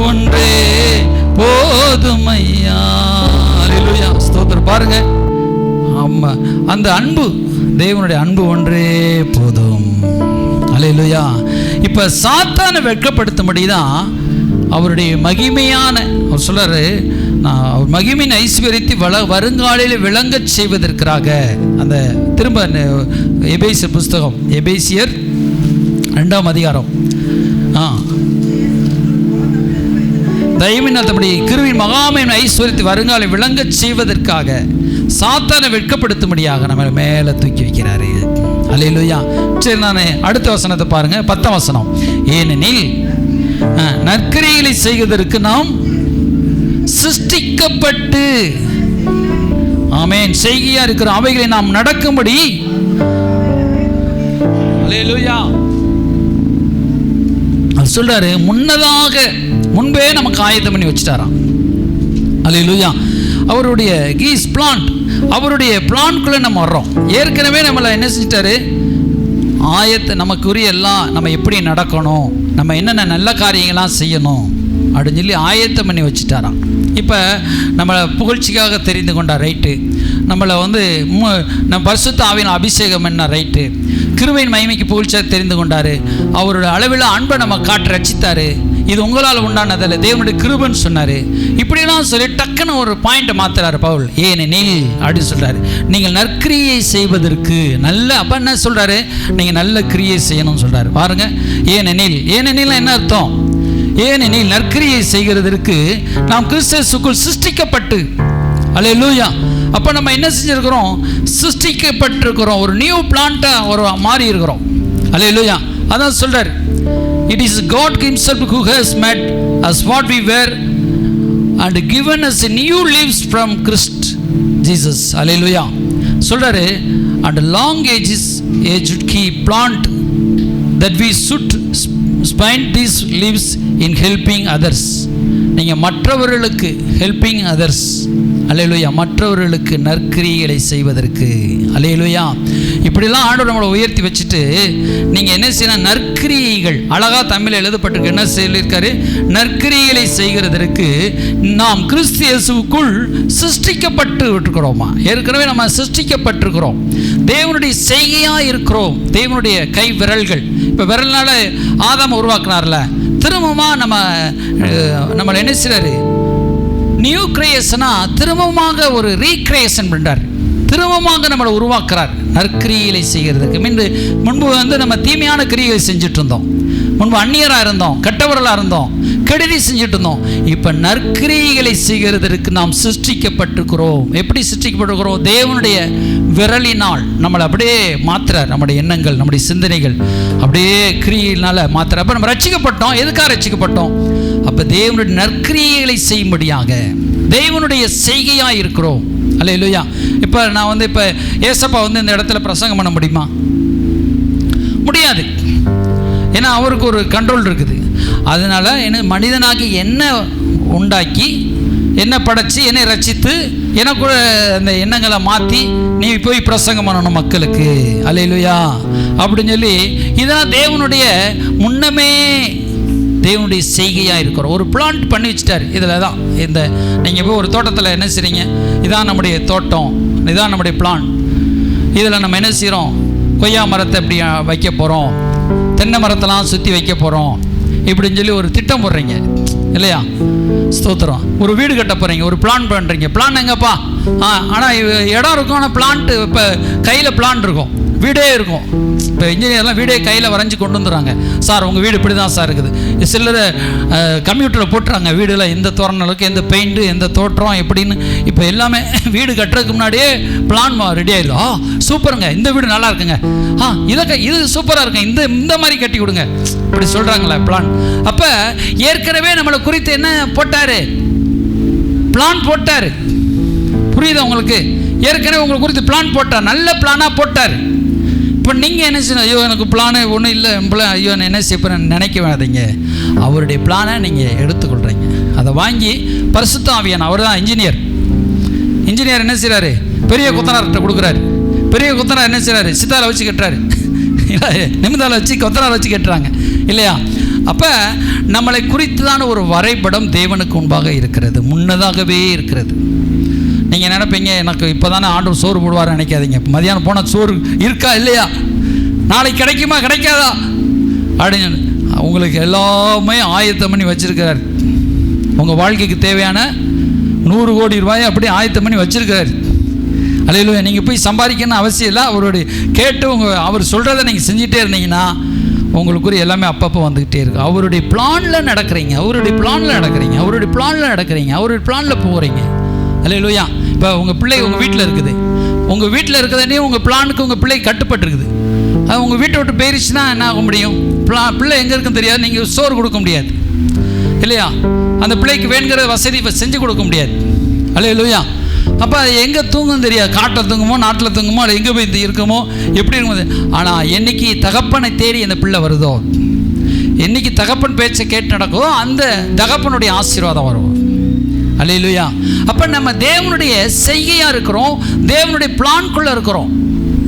ஒன்றே போதுமையா. அல்லேலூயா, ஸ்தோத்திரம். பாருங்க, ஆமா, அந்த அன்பு, தேவனுடைய அன்பு ஒன்றே போதும். அல்லேலூயா. இப்ப சாத்தானை வெட்கப்படுத்தும்படி தான் அவருடைய மகிமையான, அவர் சொல்றாரு, நான் அவர் மகிமையின் ஐஸ்வர்யத்தை வருங்காலையில் விளங்கச் செய்வதற்காக. அந்த திரும்ப எபேசியர் புஸ்தகம், எபேசியர் 2ஆம் அதிகாரம், தயவினத்தபடி கிருவின் மகாமையின் ஐஸ்வர்யத்தை வருங்காலை விளங்கச் செய்வதற்காக சாத்தானை வெட்கப்படுத்தும்படியாக நம்ம மேலே தூக்கி வைக்கிறாரு. அல்லேலூயா. சரி, நான் அடுத்த வசனத்தை பாருங்க, 10ஆம் வசனம். ஏனெனில் நற்கிரியைகளை செய்வதற்கு நாம் சிருஷ்டிக்கப்பட்டு, ஆமென், செய்கையா இருக்கிற அவைகளை நாம் நடக்கும்படி. அல்லேலூயா. அவர் சொல்றாரு, முன்பே நமக்கு ஆயத்தம் பண்ணி வச்சுட்டாராம். அல்லேலூயா. அவருடைய கீஸ் பிளான்ட், அவருடைய பிளான்குள்ள நம்ம வர்றோம். ஏற்கனவே நம்மளை என்ன செஞ்சிட்டாரு? நமக்குரிய எல்லாம், நம்ம எப்படி நடக்கணும், நம்ம என்னென்ன நல்ல காரியங்கள்லாம் செய்யணும் அப்படின்னு சொல்லி ஆயத்தம் பண்ணி வச்சுட்டாராம். இப்போ நம்மளை புகழ்ச்சிக்காக தெரிந்து கொண்டார், ரைட்டு. நம்மளை வந்து நம்ம பரிசுத்த ஆவியின் அபிஷேகம் என்ன, ரைட்டு. கிருபையின் மகிமைக்கு புகழ்ச்சியாக தெரிந்து கொண்டார். அவரோட அளவில் அன்பை நம்ம காட்டு ரட்சித்தார். இது உங்களால் உண்டானதில்லை, தேவனுடைய கிருபைன்னு சொன்னார். இப்படிலாம் சொல்லி டக்குன்னு ஒரு பாயிண்ட்டை மாத்துறாரு பவுல். ஏனெனில் அப்படின்னு சொல்கிறாரு, நீங்கள் நற்கிரியை செய்வதற்கு நல்ல, அப்போ என்ன சொல்கிறாரு? நீங்கள் நல்ல கிரியை செய்யணும்னு சொல்கிறாரு. பாருங்க, ஏனெனில் என்ன அர்த்தம்? ஏனெனில் நற்கிரியை செய்கிறதற்கு நாம் கிறிஸ்துவுக்குள் சிருஷ்டிக்கப்பட்டு. அல்லேலூயா. அப்போ நம்ம என்ன செஞ்சிருக்கிறோம்? சிருஷ்டிக்கப்பட்டிருக்கிறோம். ஒரு நியூ பிளான்ட்டாக ஒரு மாறி இருக்கிறோம். அல்லேலூயா. அதான் சொல்கிறார், it is God himself who has made us what we were and given us a new lives from Christ Jesus. Hallelujah. சொல்றாரு, and long age key plant that we should spend these lives in helping others. நீங்க மற்றவர்களுக்கு helping others. அல்லேலூயா. மற்றவர்களுக்கு நற்கிரியைகளை செய்வதற்கு. அல்லேலூயா. இப்படிலாம் ஆண்டவர் நம்மளை உயர்த்தி வச்சுட்டு நீங்கள் என்ன செய்யணும்? நற்கிரியைகள், அழகாக தமிழில் எழுதப்பட்டிருக்கு. என்ன சொல்லியிருக்காரு? நற்கிரியைகளை செய்கிறதற்கு நாம் கிறிஸ்து இயேசுவுக்குள் சிருஷ்டிக்கப்பட்டு இருக்கிறோமா? ஏற்கனவே நம்ம சிருஷ்டிக்கப்பட்டிருக்கிறோம். தேவனுடைய செய்கையாக இருக்கிறோம். தேவனுடைய கை விரல்கள். இப்போ விரல்னால ஆதாம் உருவாக்குனார்ல, திரும்பமாக நம்மளை என்ன செய்றாரு, நியூ கிரியேஷனா திரும்பமாக ஒரு ரீக்ரியேஷன் பண்ணுறார். திரும்பமாக நம்மளை உருவாக்குறார் நற்கிரியைகளை செய்கிறதுக்கு. முன்பு நம்ம தீமையான கிரியைகளை செஞ்சுட்டு இருந்தோம். முன்பு அந்நியராக இருந்தோம், கெட்டவர்களாக இருந்தோம், கெடுதி செஞ்சுட்டு இருந்தோம். இப்போ நற்கிரியைகளை செய்கிறதற்கு நாம் சிருஷ்டிக்கப்பட்டிருக்கிறோம். எப்படி சிருஷ்டிக்கப்பட்டிருக்கிறோம்? தேவனுடைய விரலினால் நம்மளை அப்படியே மாற்றுறார். நம்முடைய எண்ணங்கள், நம்முடைய சிந்தனைகள் அப்படியே கிரியையினால் மாற்றுறார். அப்போ நம்ம ரட்சிக்கப்பட்டோம். எதுக்காக ரட்சிக்கப்பட்டோம்? அப்போ தேவனுடைய நற்கிரியைகளை செய்யும்படியாக தேவனுடைய செய்கையாக இருக்கிறோம். அல்லேலூயா. இப்போ நான் இப்போ ஏசப்பா இந்த இடத்துல பிரசங்கம் பண்ண முடியுமா? முடியாது. ஏன்னா அவருக்கு ஒரு கண்ட்ரோல் இருக்குது. அதனால் என்ன, மனிதனாகி என்ன உண்டாக்கி, என்ன படைச்சி, என்னை ரட்சித்து, எனக்கு அந்த எண்ணங்களை மாற்றி நீ போய் பிரசங்கம் பண்ணணும் மக்களுக்கு. அல்லேலூயா அப்படின்னு சொல்லி, இதெல்லாம் தேவனுடைய முன்னமே தேவனுடைய செய்கையாக இருக்கிறோம். ஒரு பிளான்ட் பண்ணி வச்சுட்டார். இதில் தான் நீங்கள் போய் ஒரு தோட்டத்தில் என்ன செய்றீங்க, இதான் நம்முடைய தோட்டம், இதான் நம்முடைய பிளான். இதில் நம்ம என்ன செய்கிறோம், கொய்யா மரத்தை எப்படி வைக்க போகிறோம், தென்னை மரத்தெல்லாம் சுற்றி வைக்க போகிறோம் இப்படின்னு சொல்லி ஒரு திட்டம் போடுறீங்க இல்லையா? ஸ்தோத்திரம். ஒரு வீடு கட்ட போகிறீங்க, ஒரு பிளான் பண்ணுறீங்க. பிளான் எங்கப்பா? ஆனால் இடம் இருக்கும், ஆனால் பிளான்ட்டு இப்போ கையில் பிளான் இருக்கும், வீடே இருக்கும். இப்போ இன்ஜினியர்லாம் வீடே கையில் வரைஞ்சி கொண்டு வந்துடுறாங்க. சார் உங்கள் வீடு இப்படி தான் சார் இருக்குது. சிலர் கம்ப்யூட்டரில் போட்டுறாங்க வீடில் எந்த தோரணலுக்கு எந்த பெயிண்ட்டு எந்த தோற்றம் எப்படின்னு. இப்போ எல்லாமே வீடு கட்டுறதுக்கு முன்னாடியே பிளான் ரெடி ஆகிடும். சூப்பருங்க, இந்த வீடு நல்லா இருக்குங்க, இது சூப்பராக இருக்குங்க, இந்த மாதிரி கட்டி கொடுங்க இப்படி சொல்கிறாங்களே பிளான். அப்போ ஏற்கனவே நம்மளை குறித்து என்ன போட்டார்? பிளான் போட்டார். புரியுதா உங்களுக்கு? ஏற்கனவே உங்களை குறித்து பிளான் போட்டார், நல்ல பிளானாக போட்டார். இப்போ நீங்கள் என்ன செய்யணும்? ஐயோ எனக்கு பிளானு ஒன்றும் இல்லை, ஐயோ நான் என்ன செய்யப்பேன்னு நினைக்க வேணாதீங்க. அவருடைய பிளானை நீங்கள் எடுத்துக்கொள்கிறீங்க. அதை வாங்கி பரிசுத்த ஆவியான, அவர் தான் இன்ஜினியர் என்ன செய்கிறாரு? பெரிய கொத்தனார்கிட்ட கொடுக்குறாரு. பெரிய கொத்தனார் என்ன செய்கிறாரு? சித்தாரை வச்சு கட்டுறாரு, நிமிதால வச்சு கொத்தனார் வச்சு கட்டுறாங்க இல்லையா? அப்போ நம்மளை குறித்துதான ஒரு வரைபடம் தேவனுக்கு முன்பாக இருக்கிறது, முன்னதாகவே இருக்கிறது. நீங்கள் நினைப்பீங்க எனக்கு இப்போ தானே ஆண்டவர் சோறு போடுவார் நினைக்காதீங்க. மதியானம் போனால் சோறு இருக்கா இல்லையா, நாளைக்கு கிடைக்குமா கிடைக்காதா அப்படின்னு உங்களுக்கு எல்லாமே ஆயத்தம் பண்ணி வச்சுருக்கிறார். உங்கள் வாழ்க்கைக்கு தேவையான 100 கோடி ரூபாயை அப்படியே ஆயத்தம் பண்ணி வச்சுருக்கிறார். அல்லேலூயா. நீங்கள் போய் சம்பாதிக்கணும்னு அவசியம் இல்லை. அவருடைய கேட்டு அவர் சொல்கிறத நீங்கள் செஞ்சுட்டே இருந்தீங்கன்னா உங்களுக்குரிய எல்லாமே அப்பப்போ வந்துக்கிட்டே இருக்குது. அவருடைய பிளானில் நடக்கிறீங்க, அவருடைய பிளானில் நடக்கிறீங்க, அவருடைய பிளானில் நடக்கிறீங்க, அவருடைய பிளானில் போகிறீங்க. அல்லேலூயா. இப்போ உங்கள் பிள்ளை உங்கள் வீட்டில் இருக்குது, உங்கள் வீட்டில் இருக்கிறதே உங்கள் பிளானுக்கு உங்கள் பிள்ளை கட்டுப்பட்டுருக்குது. அது உங்கள் வீட்டை விட்டு போயிருச்சுன்னா என்ன ஆக முடியும்? பிள்ளை எங்கே இருக்குன்னு தெரியாது, நீங்கள் சோறு கொடுக்க முடியாது இல்லையா? அந்த பிள்ளைக்கு வேணுங்கிற வசதி இப்போ செஞ்சு கொடுக்க முடியாது. அல்லேலூயா. அப்போ அது எங்கே தூங்கும் தெரியாது, காட்டில் தூங்குமோ நாட்டில் தூங்குமோ, அது எங்கே போய் இருக்குமோ எப்படி இருக்குமோ. ஆனால் என்னைக்கு தகப்பனை தேடி அந்த பிள்ளை வருதோ, என்னைக்கு தகப்பன் பேச்சை கேட்டு நடக்குதோ, அந்த தகப்பனுடைய ஆசீர்வாதம் வரும். அல்லேலூயா. அப்போ நம்ம தேவனுடைய செய்கையாக இருக்கிறோம், தேவனுடைய பிளான்குள்ளே இருக்கிறோம்,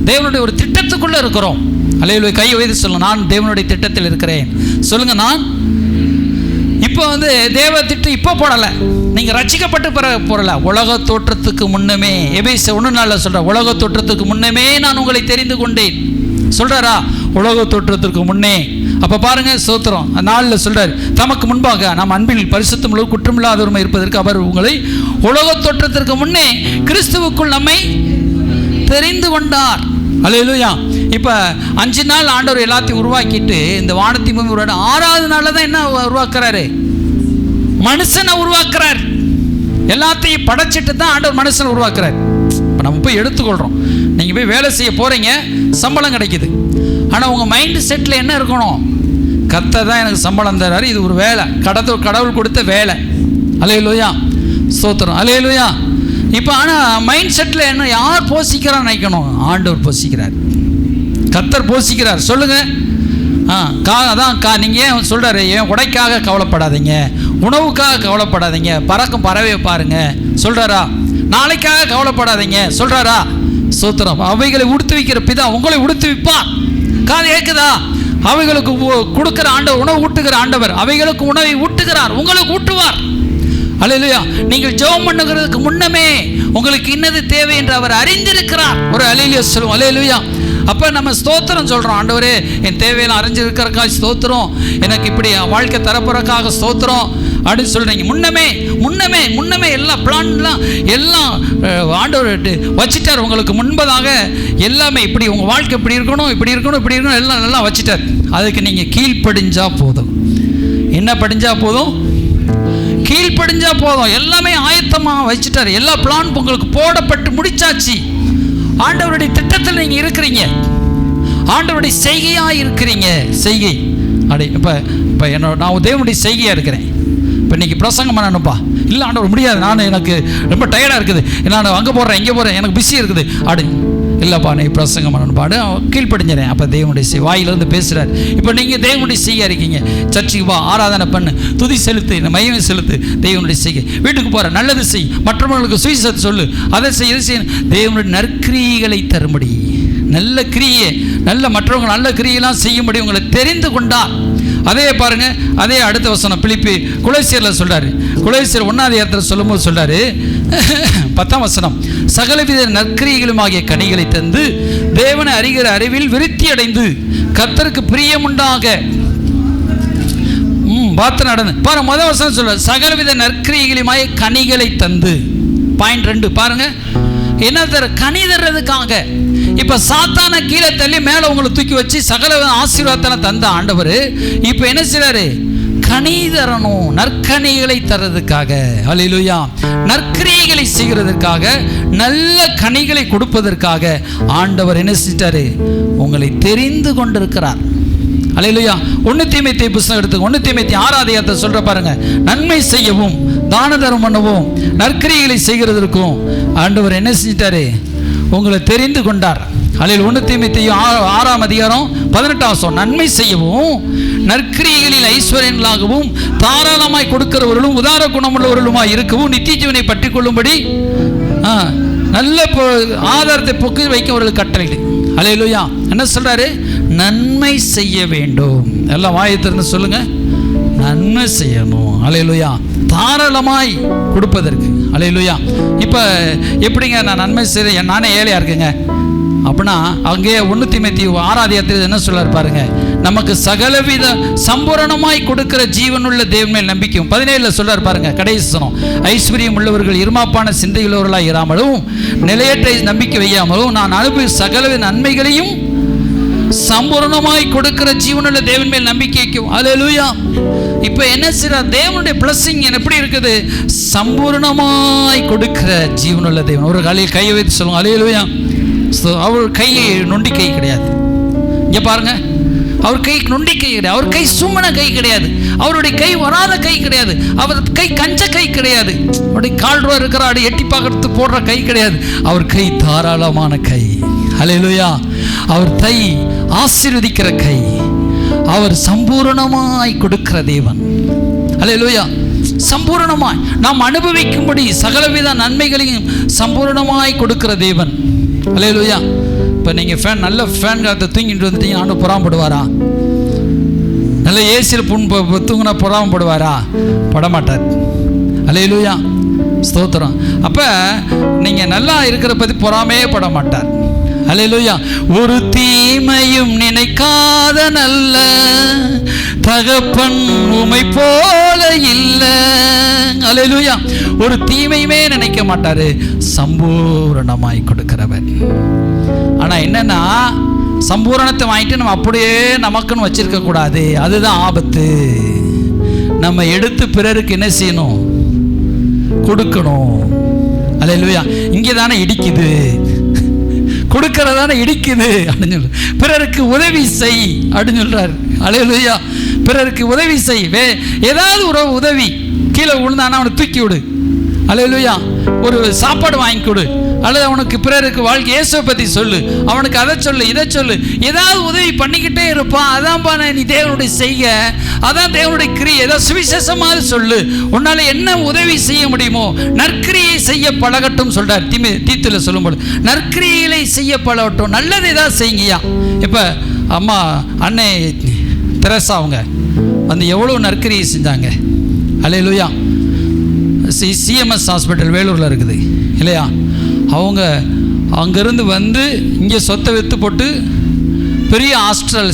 தேவனுடைய ஒரு திட்டத்துக்குள்ளே இருக்கிறோம். அல்லேலூயா. கையை உயர்த்தி சொல்லுங்க, நான் தேவனுடைய திட்டத்தில் இருக்கிறேன். சொல்லுங்க, நான் இப்போ தேவ திட்டம் இப்போ போடலை, நீங்கள் ரட்சிக்கப்பட்டு போடல. உலக தோற்றத்துக்கு முன்னமே, எபேசியர் 1:4 சொல்ற, உலக தோற்றத்துக்கு முன்னமே நான் உங்களை தெரிந்து கொண்டேன் சொல்றாரா? உலக தோற்றத்திற்கு முன்னே. அப்போ பாருங்க, ஸ்தோத்திரம். 4 சொல்றாரு, தமக்கு முன்பாக நாம் அன்பில் பரிசுத்தமுள்ள குற்றமில்லாதவருமை இருப்பதற்கு அவர் உங்களை உலக தோற்றத்திற்கு முன்னே கிறிஸ்துவுக்குள் நம்மை தெரிந்து கொண்டார். அல்லேலூயா. இப்போ 5 நாள் ஆண்டவர் எல்லாத்தையும் உருவாக்கிட்டு இந்த வானத்தி பூமி உருவாட 6வது நாளில் தான் என்ன உருவாக்குறாரு? மனுஷனை உருவாக்குறார். எல்லாத்தையும் படைச்சிட்டு தான் ஆண்டவர் மனுஷனை உருவாக்குறார். இப்போ நம்ம போய் எடுத்துக்கொள்கிறோம். நீங்கள் போய் வேலை செய்ய போகிறீங்க, சம்பளம் கிடைக்குது. ஆனால் உங்கள் மைண்டு செட்டில் என்ன இருக்கணும்? கர்த்தர் தான் எனக்கு சம்பளம் தராரு, இது ஒரு வேலை, கடவுள் கொடுத்த வேலை. அல்லேலூயா. ஸ்தோத்திரம். அல்லேலூயா. இப்போ ஆனால் மைண்ட் செட்டில் என்ன, யார் போஷிக்கிறான்னு நினைக்கணும்? ஆண்டவர் போஷிக்கிறார், கர்த்தர் போஷிக்கிறார். சொல்லுங்கள். அதான் நீங்கள் ஏன் சொல்கிறாரு, ஏன் உடைக்காக கவலைப்படாதீங்க, உணவுக்காக கவலைப்படாதீங்க, பறக்கும் பறவையை பாருங்க சொல்கிறாரா? நாளைக்காக கவலைப்படாதீங்க சொல்கிறாரா? ஸ்தோத்திரம். அவைகளை உடுத்து வைக்கிற பிதா உங்களை உடுத்து வைப்பார். காது கேட்குதா? அவைகளுக்கு கொடுக்கிற ஆண்டவர், உணவு ஊட்டுகிற ஆண்டவர் அவைகளுக்கு உணவை ஊட்டுகிறார், உங்களுக்கு ஊட்டுவார். அல்லேலூயா. நீங்கள் ஜெபம் பண்ணுகிறதுக்கு முன்னமே உங்களுக்கு இன்னது தேவை என்று அவர் அறிந்திருக்கிறார். ஒரு அல்லேலூயா சொல்லுவோம். அல்லேலூயா. அப்போ நம்ம ஸ்தோத்திரம் சொல்கிறோம். ஆண்டவரே, என் தேவையெல்லாம் அறிஞ்சிருக்கிறக்காக ஸ்தோத்திரம், எனக்கு இப்படி வாழ்க்கை தரப்புறக்காக ஸ்தோத்திரம் அப்படின்னு சொல்கிறீங்க. முன்னமே எல்லா பிளான்லாம் எல்லாம் ஆண்டவர் வச்சுட்டார் உங்களுக்கு முன்பதாக. எல்லாமே இப்படி உங்கள் வாழ்க்கை இப்படி இருக்கணும் எல்லாம் நல்லா வச்சுட்டார். அதுக்கு நீங்கள் கீழ்ப்படிஞ்சா போதும். என்ன படிஞ்சா போதும்? கீழ்ப்படிஞ்சா போதும். எல்லாமே ஆயத்தமாக வச்சுட்டார். எல்லா பிளான் உங்களுக்கு போடப்பட்டு முடிச்சாச்சு. ஆண்டவருடைய திட்டத்தில் நீங்கள் இருக்கிறீங்க. ஆண்டவருடைய செய்கையாக இருக்கிறீங்க. செய்கை அப்படி இப்போ என்னோட நான் தேவனுடைய செய்கையாக இருக்கிறேன். இப்போ இன்றைக்கி பிரசங்கம் பண்ணணும்ப்பா. இல்லை ஆண்டவர் முடியாது, எனக்கு ரொம்ப டயர்டாக இருக்குது, நான் அங்கே போடுறேன் இங்கே போகிறேன், எனக்கு பிஸி இருக்குது அப்படி இல்லைப்பா, நீ பிரசங்கம் பண்ணணும் பாடு, கீழ்ப்படிஞ்சிடறேன். அப்போ தேவனுடைய வாயிலிருந்து பேசுகிறார். இப்போ நீங்கள் தேவனுடைய செய்ய இருக்கீங்க. சர்ச்சுக்கு வா, ஆராதனை பண்ணு, துதி செலுத்து, மையமே செலுத்து, தேவனுடைய செய்ய. வீட்டுக்கு போகிற நல்லது செய், மற்றவர்களுக்கு சுவிசேஷத்தை சொல்லு, அதை செய்ய இதை செய்ய. தேவனுடைய நற்கிரியைகளை தரும்படி, நல்ல கிரியை, மற்றவங்க நல்ல கிரியெல்லாம் செய்யும்படி உங்களை தெரிந்து கொண்டார். அதே பாருங்க, அதே அடுத்த வசனம் பிலிப்பி கொலோசியரில் சொல்றாரு. கொலோசியர் 1 சொல்லும்போது சொல்றாரு 10 வசனம், சகலவித நற்கிரியைகளும் ஆகிய கனிகளை தந்து தேவனை அறிகிற அறிவில் விருத்தி அடைந்து கர்த்தருக்கு பிரியமுண்டாக பார்த்து நடந்து பாருங்க. முதல் வசனம் சொல்றாரு, சகலவித நற்கிரியைகளுமாய கனிகளை தந்து. பாயிண்ட் 2 பாருங்க, என்ன தர? கனி தர்றதுக்காக. இப்ப சாத்தான கீழே தள்ளி மேல உங்களை தூக்கி வச்சு சகல ஆசீர்வாதத்தை தந்த ஆண்டவர் இப்ப என்ன செய்றாரு? கனி தரணும், நற்கனிகளை தர்றதுக்காக. அல்லேலூயா. நற்கிரியைகளை செய்கிறதற்காக, நல்ல கனிகளை கொடுப்பதற்காக ஆண்டவர் என்ன செஞ்சாரு? உங்களை தெரிந்து கொண்டிருக்கிறார். அல்லேலூயா. 1 தீமோத்தேயு புத்தகம் எடுத்து 1 தீமோத்தேயு 6 சொல்ற பாருங்க, நன்மை செய்யவும் தான தர்மம் பண்ணவும் நற்கிரியைகளை செய்கிறதற்கும் ஆண்டவர் என்ன செஞ்சிட்டாரு? உங்களை தெரிந்து கொண்டார். அல்லேலூயா. 1 தீமோத்தேயு 6 நன்மை செய்யவும் நற்கிரியைகளில் ஐஸ்வர்யங்களாகவும் தாராளமாய் கொடுக்கிறவர்களும் உதார குணமுள்ளவர்களுமாய் இருக்கவும் நித்திய ஜீவனை பற்றி கொள்ளும்படி நல்ல ஆதாரத்தை பொக்கி வைக்கவர்களுக்கு கட்டளை. அல்லேலூயா. என்ன சொல்றாரு? நன்மை செய்ய வேண்டும். எல்லாம் வாயை திறந்து சொல்லுங்க, நன்மை செய்யணும். அல்லேலூயா. தாராளமாய் கொடுப்பதற்கு. அல்லேலூயா. இப்போ எப்படிங்க நான் நன்மை செய்கிறேன்? நானே ஏழையாக இருக்குங்க அப்படின்னா அங்கே 1 தீமோத்தேயு 6 என்ன சொல்றாரு பாருங்க, நமக்கு சகலவித சம்பூரணமாய் கொடுக்கிற ஜீவனுள்ள தேவன் மேல் நம்பிக்கையும். 17 சொல்றாரு பாருங்க, கடைசனம், ஐஸ்வர்யம் உள்ளவர்கள் இருமாப்பான சிந்தையுள்ளவர்களாக இராமலும் நிலையற்ற நம்பிக்கை வையாமலும் நான் அனுபவி சகலவித நன்மைகளையும் சம்பூரணமாய் கொடுக்கிற ஜீவனுள்ள தேவன் மேல் நம்பிக்கைக்கும். அல்லேலூயா. இப்போ என்ன செய்யறார்? தேவனுடைய பிளஸிங் எப்படி இருக்குது? சம்பூரணமாய் கொடுக்கிற ஜீவனுள்ள தேவன். ஒரு காலையில் கையை வைத்து சொல்லுவாங்க, அல்லேலூயா. அவர் கை நொண்டி கை கிடையாது. இங்க பாருங்க, அவர் கை நொண்டி கை கிடையாது. அவர் கை சும்மன கை கிடையாது. அவருடைய கை வராத கை கிடையாது. அவர் கை கஞ்ச கை கிடையாது. அவருடைய கால்ரூவா இருக்கிற அப்படி எட்டி பார்க்கறது போடுற கை கிடையாது. அவர் கை தாராளமான கை. அல்லேலூயா. அவர் கை ஆசீர்வதிக்கிற கை. அவர் சம்பூரணமாய் கொடுக்கிற தேவன். அல்லேலூயா. சம்பூரணமாய் நாம் அனுபவிக்கும்படி சகலவித நன்மைகளையும் சம்பூரணமாய் கொடுக்கிற தேவன். அல்லேலூயா. இப்போ நீங்கள் நல்ல ஃபேன் காற்றை தூங்கிட்டு வந்துட்டீங்க, ஆண்டு பொறாமப்படுவாரா? நல்ல ஏசியில் தூங்கினா பொறாமப்படுவாரா? படமாட்டார். அல்லேலூயா. ஸ்தோத்திரம். அப்போ நீங்கள் நல்லா இருக்கிற பற்றி பொறாமையே பட மாட்டார். அல்லேலூயா. ஒரு தீமையும் நினைக்காத நல்ல தகப்பன் உமை போல இல்லை. அல்லேலூயா. ஒரு தீமையுமே நினைக்க மாட்டாரு. சம்பூரணமாய் கொடுக்கிறவர். ஆனா என்னன்னா, சம்பூரணத்தை வாங்கிட்டு நம்ம அப்படியே நமக்குன்னு வச்சிருக்க கூடாது. அதுதான் ஆபத்து. நம்ம எடுத்து பிறருக்கு என்ன செய்யணும்? கொடுக்கணும். அல்லேலூயா. இங்கே தானே இடிக்குது, கொடுக்கறதான இடிக்குது அப்படின்னு சொல்லு. பிறருக்கு உதவி செய் அப்படின்னு சொல்றாரு. அல்லேலூயா. பிறருக்கு உதவி செய். ஏதாவது ஒரு உதவி, கீழே விழுந்தானா அவனை தூக்கி விடு. அல்லேலூயா. ஒரு சாப்பாடு வாங்கி கொடு, அல்லது அவனுக்கு பிறருக்கு வாழ்க்கை இயேசுவை பற்றி சொல்லு, அவனுக்கு அதை சொல்லு இதை சொல்லு, ஏதாவது உதவி பண்ணிக்கிட்டே இருப்பான். அதான்ப்பா நீ தேவனுடைய செய்ய, அதான் தேவனுடைய கிரியை. ஏதாவது சுவிசேஷமாக சொல்லு. உன்னால என்ன உதவி செய்ய முடியுமோ நற்கிரியை செய்ய பழகட்டும் சொல்றார். தீத்துல சொல்லும்போது நற்கிரியை செய்ய பழகட்டும். நல்லது ஏதாவது செய்யுங்கய்யா. இப்போ அம்மா அன்னை தெரசா அவங்க வந்து எவ்வளோ நற்கிரியை செஞ்சாங்க. அல்லேலூயா. சிஎம்எஸ் ஹாஸ்பிட்டல் வேலூரில் இருக்குது இல்லையா? அவங்க அங்கேருந்து வந்து இங்கே சொத்தை விற்று போட்டு பெரிய ஹாஸ்டல்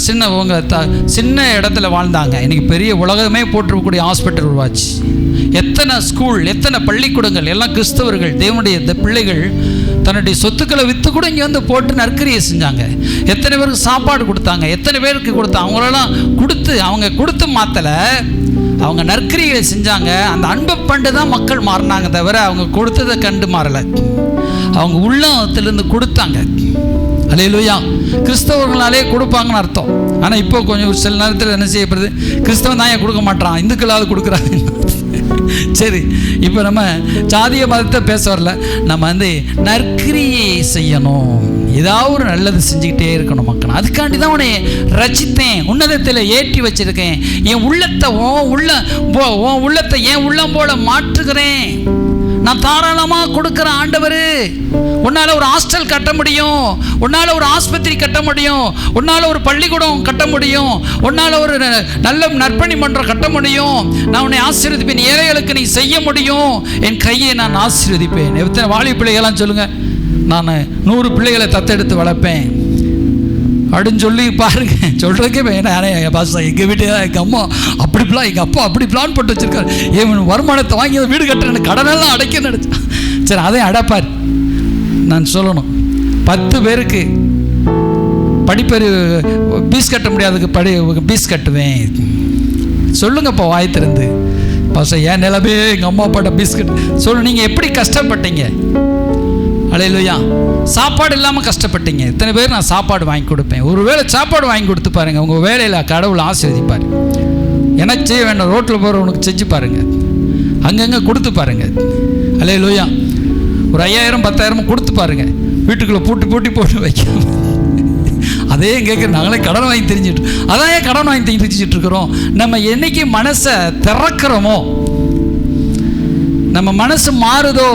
சின்ன இடத்துல வாழ்ந்தாங்க. இன்றைக்கி பெரிய உலகமே போட்டிருக்கக்கூடிய ஹாஸ்பிட்டல் உருவாச்சு. எத்தனை ஸ்கூல், எத்தனை பள்ளிக்கூடங்கள், எல்லாம் கிறிஸ்தவர்கள், தேவனுடைய பிள்ளைகள் தன்னுடைய சொத்துக்களை விற்று கூட இங்கே வந்து போட்டு நற்கரியை செஞ்சாங்க. எத்தனை பேருக்கு சாப்பாடு கொடுத்தாங்க, எத்தனை பேருக்கு கொடுத்தாங்க. அவங்களெல்லாம் அவங்க கொடுத்து மாற்றலை, அவங்க நற்கரியை செஞ்சாங்க. அந்த அன்பை பண்டு தான் மக்கள் மாறினாங்க தவிர அவங்க கொடுத்ததை கண்டு மாறலை. அவங்க உள்ளத்திலிருந்து கொடுத்தாங்க. அல்லேலூயா. கிறிஸ்தவர்களாலே கொடுப்பாங்கன்னு அர்த்தம். ஆனால் இப்போ கொஞ்சம் சில நேரத்தில் என்ன செய்யப்படுது, கிறிஸ்தவன் தான் ஏன் கொடுக்க மாட்டான், இந்துக்களாவது கொடுக்குறாங்க. சரி, இப்போ நம்ம ஜாதிய மதத்தை பேச வரல. நம்ம வந்து நற்கிரியை செய்யணும், ஏதாவது ஒரு நல்லது செஞ்சுக்கிட்டே இருக்கணும் மக்கள். அதுக்காண்டி தான் உன்னை ரசித்தேன், உன்னதத்தில் ஏற்றி வச்சிருக்கேன். என் உள்ளத்தை உன் உள்ளத்தை என் உள்ளம் போல மாற்றுகிறேன். நான் தாராளமாக கொடுக்குற ஆண்டவர். உன்னால் ஒரு ஹாஸ்டல் கட்ட முடியும், உன்னால் ஒரு ஆஸ்பத்திரி கட்ட முடியும், உன்னால் ஒரு பள்ளிக்கூடம் கட்ட முடியும், உன்னால் ஒரு நல்ல நற்பணி மன்றம் கட்ட முடியும். நான் உன்னை ஆசீர்வதிப்பேன், ஏழைகளுக்கு நீ செய்ய முடியும், என் கையை நான் ஆசீர்வதிப்பேன். எத்தனை வாலி பிள்ளைகளாம் சொல்லுங்கள், நான் 100 பிள்ளைகளை தத்தெடுத்து வளர்ப்பேன் அப்படின்னு சொல்லி பாருங்க. சொல்கிறதுக்கே பாசா எங்கள் வீட்டு எங்கள் அம்மா அப்படி பிளான், எங்கள் அப்பா அப்படி பிளான் போட்டு வச்சுருக்காரு. ஏன் வருமானத்தை வாங்கி வீடு கட்டுறேன்னு கடனெல்லாம் அடைக்க நினச்சேன். சரி, அதையும் அடைப்பார். நான் சொல்லணும், 10 பேருக்கு படிப்பறி பீஸ் கட்ட முடியாதுக்கு பீஸ் கட்டுவேன். சொல்லுங்கப்பா வாய் திறந்து. பாசா என் நிலமே எங்கள் அம்மா அப்பாட்ட பீஸ் கட்டு சொல்லு. நீங்கள் எப்படி கஷ்டப்பட்டீங்க? அல்லேலூயா. சாப்பாடு இல்லாமல் கஷ்டப்பட்டீங்க. இத்தனை பேர் நான் சாப்பாடு வாங்கி கொடுப்பேன். ஒரு வேளை சாப்பாடு வாங்கி கொடுத்து பாருங்கள், உங்கள் வேலையில் கடவுள் ஆசீர்வதிப்பார். எனக்கு செய்ய வேண்டாம், ரோட்டில் போகிறவனுக்கு செஞ்சு பாருங்கள், அங்கங்கே கொடுத்து பாருங்கள். அல்லேலூயா. ஒரு 5000 10,000 கொடுத்து பாருங்கள், வீட்டுக்குள்ளே போட்டு வைக்காம. அதே கேட்குற நாங்களே கடன் வாங்கி தெரிஞ்சுட்டு, அதான் ஏன் கடன் வாங்கி தெரிஞ்சுட்டு இருக்கிறோம். நம்ம என்னைக்கு மனசை திறக்கிறோமோ, நம்ம மனசு மாறுதோ,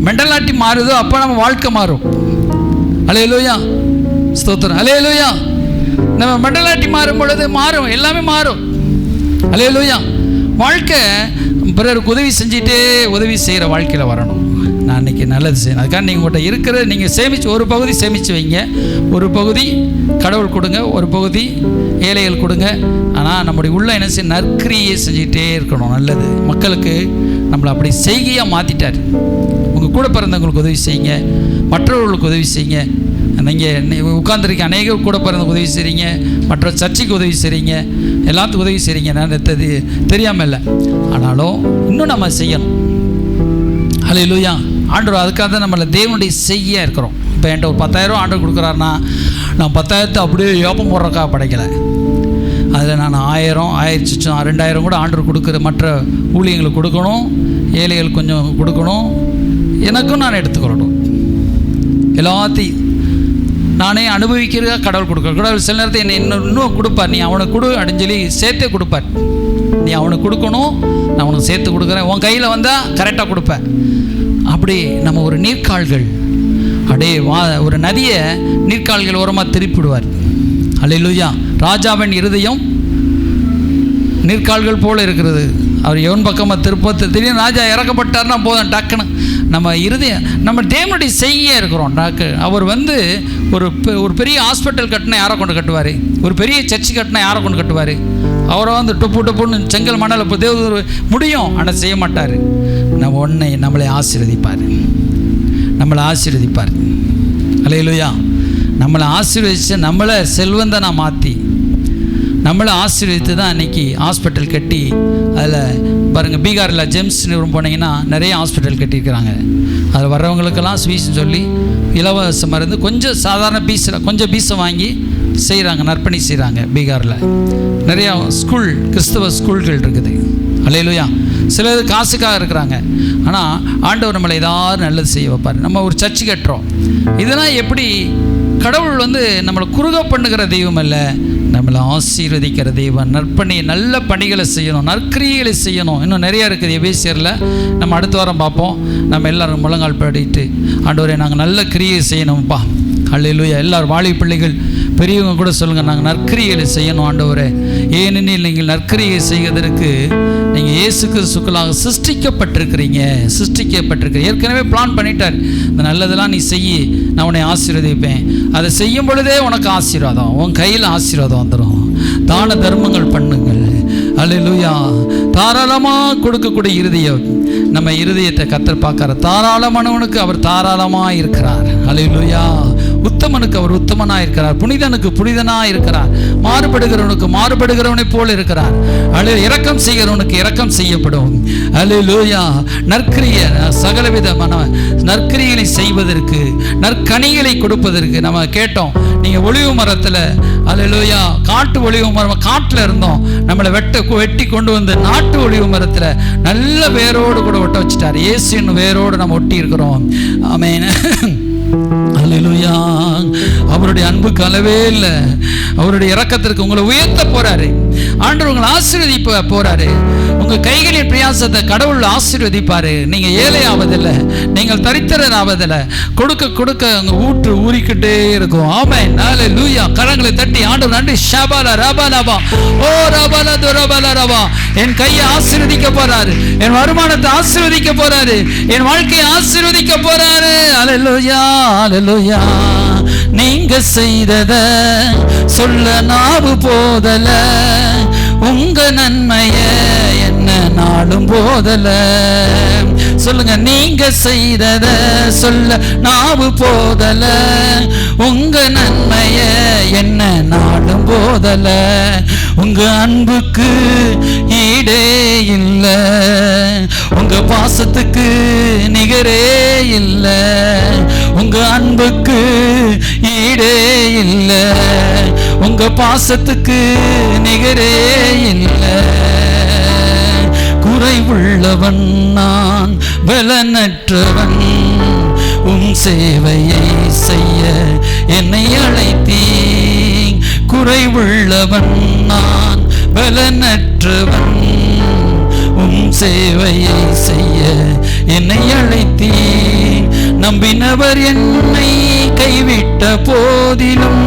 மெண்டலாட்டி மாறுதோ, அப்போ நம்ம வாழ்க்கை மாறும். அல்லேலூயா, ஸ்தோத்திரம். அல்லேலூயா. நம்ம மெண்டலாட்டி மாறும் பொழுது மாறும், எல்லாமே மாறும். அல்லேலூயா. வாழ்க்கை பிறருக்கு உதவி செஞ்சுட்டே உதவி செய்கிற வாழ்க்கையில் வரணும். நான் இன்றைக்கி நல்லது செய்யணும். அதுக்காக நீங்கள் உங்கள்கிட்ட இருக்கிற நீங்கள் சேமித்து, ஒரு பகுதி சேமித்து வைங்க, ஒரு பகுதி கடவுள் கொடுங்க, ஒரு பகுதி ஏழைகள் கொடுங்க. ஆனால் நம்முடைய உள்ள என்ன செய்ய, நற்கிரியை செஞ்சுக்கிட்டே இருக்கணும். நல்லது மக்களுக்கு நம்மளை அப்படி செய்கையாக மாற்றிட்டார். உங்கள் கூட பிறந்தவங்களுக்கு உதவி செய்யுங்க, மற்றவர்களுக்கு உதவி செய்யுங்க. நீங்கள் உட்கார்ந்துருக்க அநேக கூட பிறந்தவங்க உதவி செய்கிறீங்க, மற்ற சர்ச்சைக்கு உதவி செய்கிறீங்க, எல்லாத்துக்கும் உதவி செய்கிறீங்க. நான் தெரியாமல் இல்லை, ஆனாலும் இன்னும் நம்ம செய்யணும். அல்லேலூயா. ஆண்டவர் அதுக்காக தான் நம்மளை தேவனுடைய செய்ய இருக்கிறோம். இப்போ என்கிட்ட ஒரு 10,000 ஆண்டவர் கொடுக்குறாருன்னா, நான் 10,000 அப்படியே யோபம் போடுறக்காக படைக்கலை. அதில் நான் 1000 1000 2000 கூட ஆண்டவர் கொடுக்குற மற்ற ஊழியங்களுக்கு கொடுக்கணும், ஏழைகள் கொஞ்சம் கொடுக்கணும், எனக்கும் நான் எடுத்துக்கொள்ளணும். எல்லாத்தையும் நானே அனுபவிக்கிறதா கடவுள் கொடுக்குறேன். கடவுள் சில நேரத்தை என்னை இன்னும் கொடுப்பார். நீ அவனுக்கு கொடு அப்படின்னு சொல்லி சேர்த்தே கொடுப்பார். நீ அவனுக்கு கொடுக்கணும், நான் அவனுக்கு சேர்த்து கொடுக்குறேன், உன் கையில் வந்தால் கரெக்டாக கொடுப்பேன். அப்படி நம்ம ஒரு நீர்க்கால்கள், அப்படியே ஒரு நதியை நீர்க்கால்கள் ஓரமாக திருப்பிடுவார். அல்லேலூயா. ராஜாவின் இருதயம் நீர்க்கால்கள் போல் இருக்கிறது. அவர் எவன் பக்கமாக திருப்பத்து திடீர்னு ராஜா இறக்கப்பட்டார்னா போதும், டக்குன்னு நம்ம இருதயம், நம்ம தேவனுடைய செய்ய இருக்கிறோம். அவர் வந்து ஒரு பெரிய ஹாஸ்பிட்டல் கட்டினா யாரை கொண்டு கட்டுவார், ஒரு பெரிய சர்ச்சு கட்டினா யாரை கொண்டு கட்டுவார். அவரை வந்து டொப்புன்னு செங்கல் மணல் இப்போ தேவதூர் முடியும், ஆனால் செய்ய மாட்டார். நம்மளை ஆசீர்வதிப்பார். அல்லேலூயா. நம்மளை ஆசீர்வதித்து நம்மளை செல்வந்தனா மாற்றி நம்மளை ஆசீர்வதித்து தான் அன்றைக்கி ஹாஸ்பிட்டல் கட்டி, அதில் பாருங்கள், பீகாரில் ஜெம்ஸ் நிறுவனம் போனீங்கன்னா நிறைய ஹாஸ்பிட்டல் கட்டியிருக்கிறாங்க. அதில் வர்றவங்களுக்கெல்லாம் ஸ்வீட்னு சொல்லி இலவச மருந்து கொஞ்சம் சாதாரண கொஞ்சம் பீஸை வாங்கி செய்கிறாங்க, நற்பணி செய்கிறாங்க. பீகாரில் நிறையா கிறிஸ்தவ ஸ்கூல்கள் இருக்குது. அல்லேலூயா. சிலது காசுக்காக இருக்கிறாங்க, ஆனால் ஆண்டவர் நம்மளை ஏதாவது நல்லது செய்ய வைப்பார். நம்ம ஒரு சர்ச்சு கட்டுறோம், இதெல்லாம் எப்படி கடவுள் வந்து நம்மளை குறுக பண்ணுகிற தெய்வம் அல்ல, நம்மளை ஆசீர்வதிக்கிற தெய்வம். நற்பணி, நல்ல பணிகளை செய்யணும், நற்கிரியைகளை செய்யணும். இன்னும் நிறையா இருக்குது எபேசியரில். நம்ம அடுத்த வாரம் பார்ப்போம். நம்ம எல்லோரும் முழங்கால் படிட்டு, ஆண்டவரே நாங்கள் நல்ல கிரியை செய்யணும்ப்பா. அல்லேலூயா. எல்லாரும் வாலிப பிள்ளைகள் பெரியவங்க கூட சொல்லுங்கள், நாங்கள் நற்கிரியைகளை செய்யணும் ஆண்டவரே. ஏனெனில் நீங்கள் நற்கிரியை செய்வதற்கு நீங்கள் இயேசு கிறிஸ்துக்களாக சிருஷ்டிக்கப்பட்டிருக்கிறீங்க. ஏற்கனவே பிளான் பண்ணிட்டார். இந்த நல்லதெல்லாம் நீ செய்யி, நான் உன்னை ஆசீர்வதிப்பேன். அதை செய்யும் பொழுதே உனக்கு ஆசீர்வாதம், உன் கையில் ஆசீர்வாதம் வந்துடும். தான தர்மங்கள் பண்ணுங்கள். அல்லேலூயா. தாராளமாக கொடுக்கக்கூடிய இருதயம், நம்ம இருதயத்தை கர்த்தர் பார்க்கிறார். தாராளமானவனுக்கு அவர் தாராளமாக இருக்கிறார். அல்லேலூயா. உத்தமனுக்கு அவர் உத்தமனாக இருக்கிறார். புனிதனுக்கு புனிதனாக இருக்கிறார். மாறுபடுகிறவனுக்கு மாறுபடுகிறவனை போல் இருக்கிறார். இரக்கம் செய்கிறவனுக்கு இரக்கம் செய்யப்படும். அல்லேலூயா. நற்கிரிய சகலவிதமான நற்கிரிகளை செய்வதற்கு, நற்கனிகளை கொடுப்பதற்கு நம்ம கேட்டோம். நீங்கள் ஒளிவு மரத்தில், அல்லேலூயா, காட்டு ஒளிவு மரம், காட்டில் இருந்தோம், நம்மளை வெட்டி கொண்டு வந்து நாட்டு ஒளிவு மரத்தில் நல்ல வேரோடு கூட ஒட்ட வச்சுட்டார். இயேசுவின் வேரோடு நம்ம ஒட்டி இருக்கிறோம். ஆமென். அல்லேலூயா. அவருடைய அன்புக்கு அளவே இல்லை. அவருடைய இரக்கத்திற்கு உங்களை உயர்த்த போறாரு. ஆண்டவர் உங்களை ஆசீர்வதிப்ப போறாரு. உங்க கைகளின் பிரயாசத்தை கடவுள் ஆசீர்வதிப்பாரு. நீங்க ஏழை ஆவதில்லை, நீங்கள் தரித்திரர் ஆவதில்லை. கொடுக்க கொடுக்க உங்க ஊற்று ஊறிக்கிட்டே இருக்கும். ஆமென். அல்லேலூயா. கரங்களை தட்டி ஆண்டவர் நன்றி. ஷபாலா ரபாலபா ஓ ரபாலா துரபாலா ரபா. என் கையை ஆசீர்வதிக்க போறாரு. என் வருமானத்தை ஆசீர்வதிக்க போறாரு. என் வாழ்க்கையை ஆசீர்வதிக்க போறாரு. அல்லேலூயா. அல்லேலூயா. நீங்க செய்தத சொல்ல நாவு போதல, உங்க நன்மைய என்ன நாளும் போதல. சொல்லுங்க. நீங்க செய்தத சொல்ல நாவு போதல, உங்க நன்மைய என்ன நாளும் போதல. உங்க அன்புக்கு ஈடே இல்ல, உங்க பாசத்துக்கு நிகரே இல்ல. உங்க அன்புக்கு ஈடே இல்ல, உங்க பாசத்துக்கு நிகரே இல்ல. குறைவுள்ளவன் நான், பலனற்றவன், உன் சேவையை செய்ய என்னை அழைத்தீர். குறைவுள்ளவன் நான், பலனற்றவன், உன் சேவையை செய்ய என்னை அழைத்தீர். நம்பினவர் என்னை கைவிட்ட போதிலும்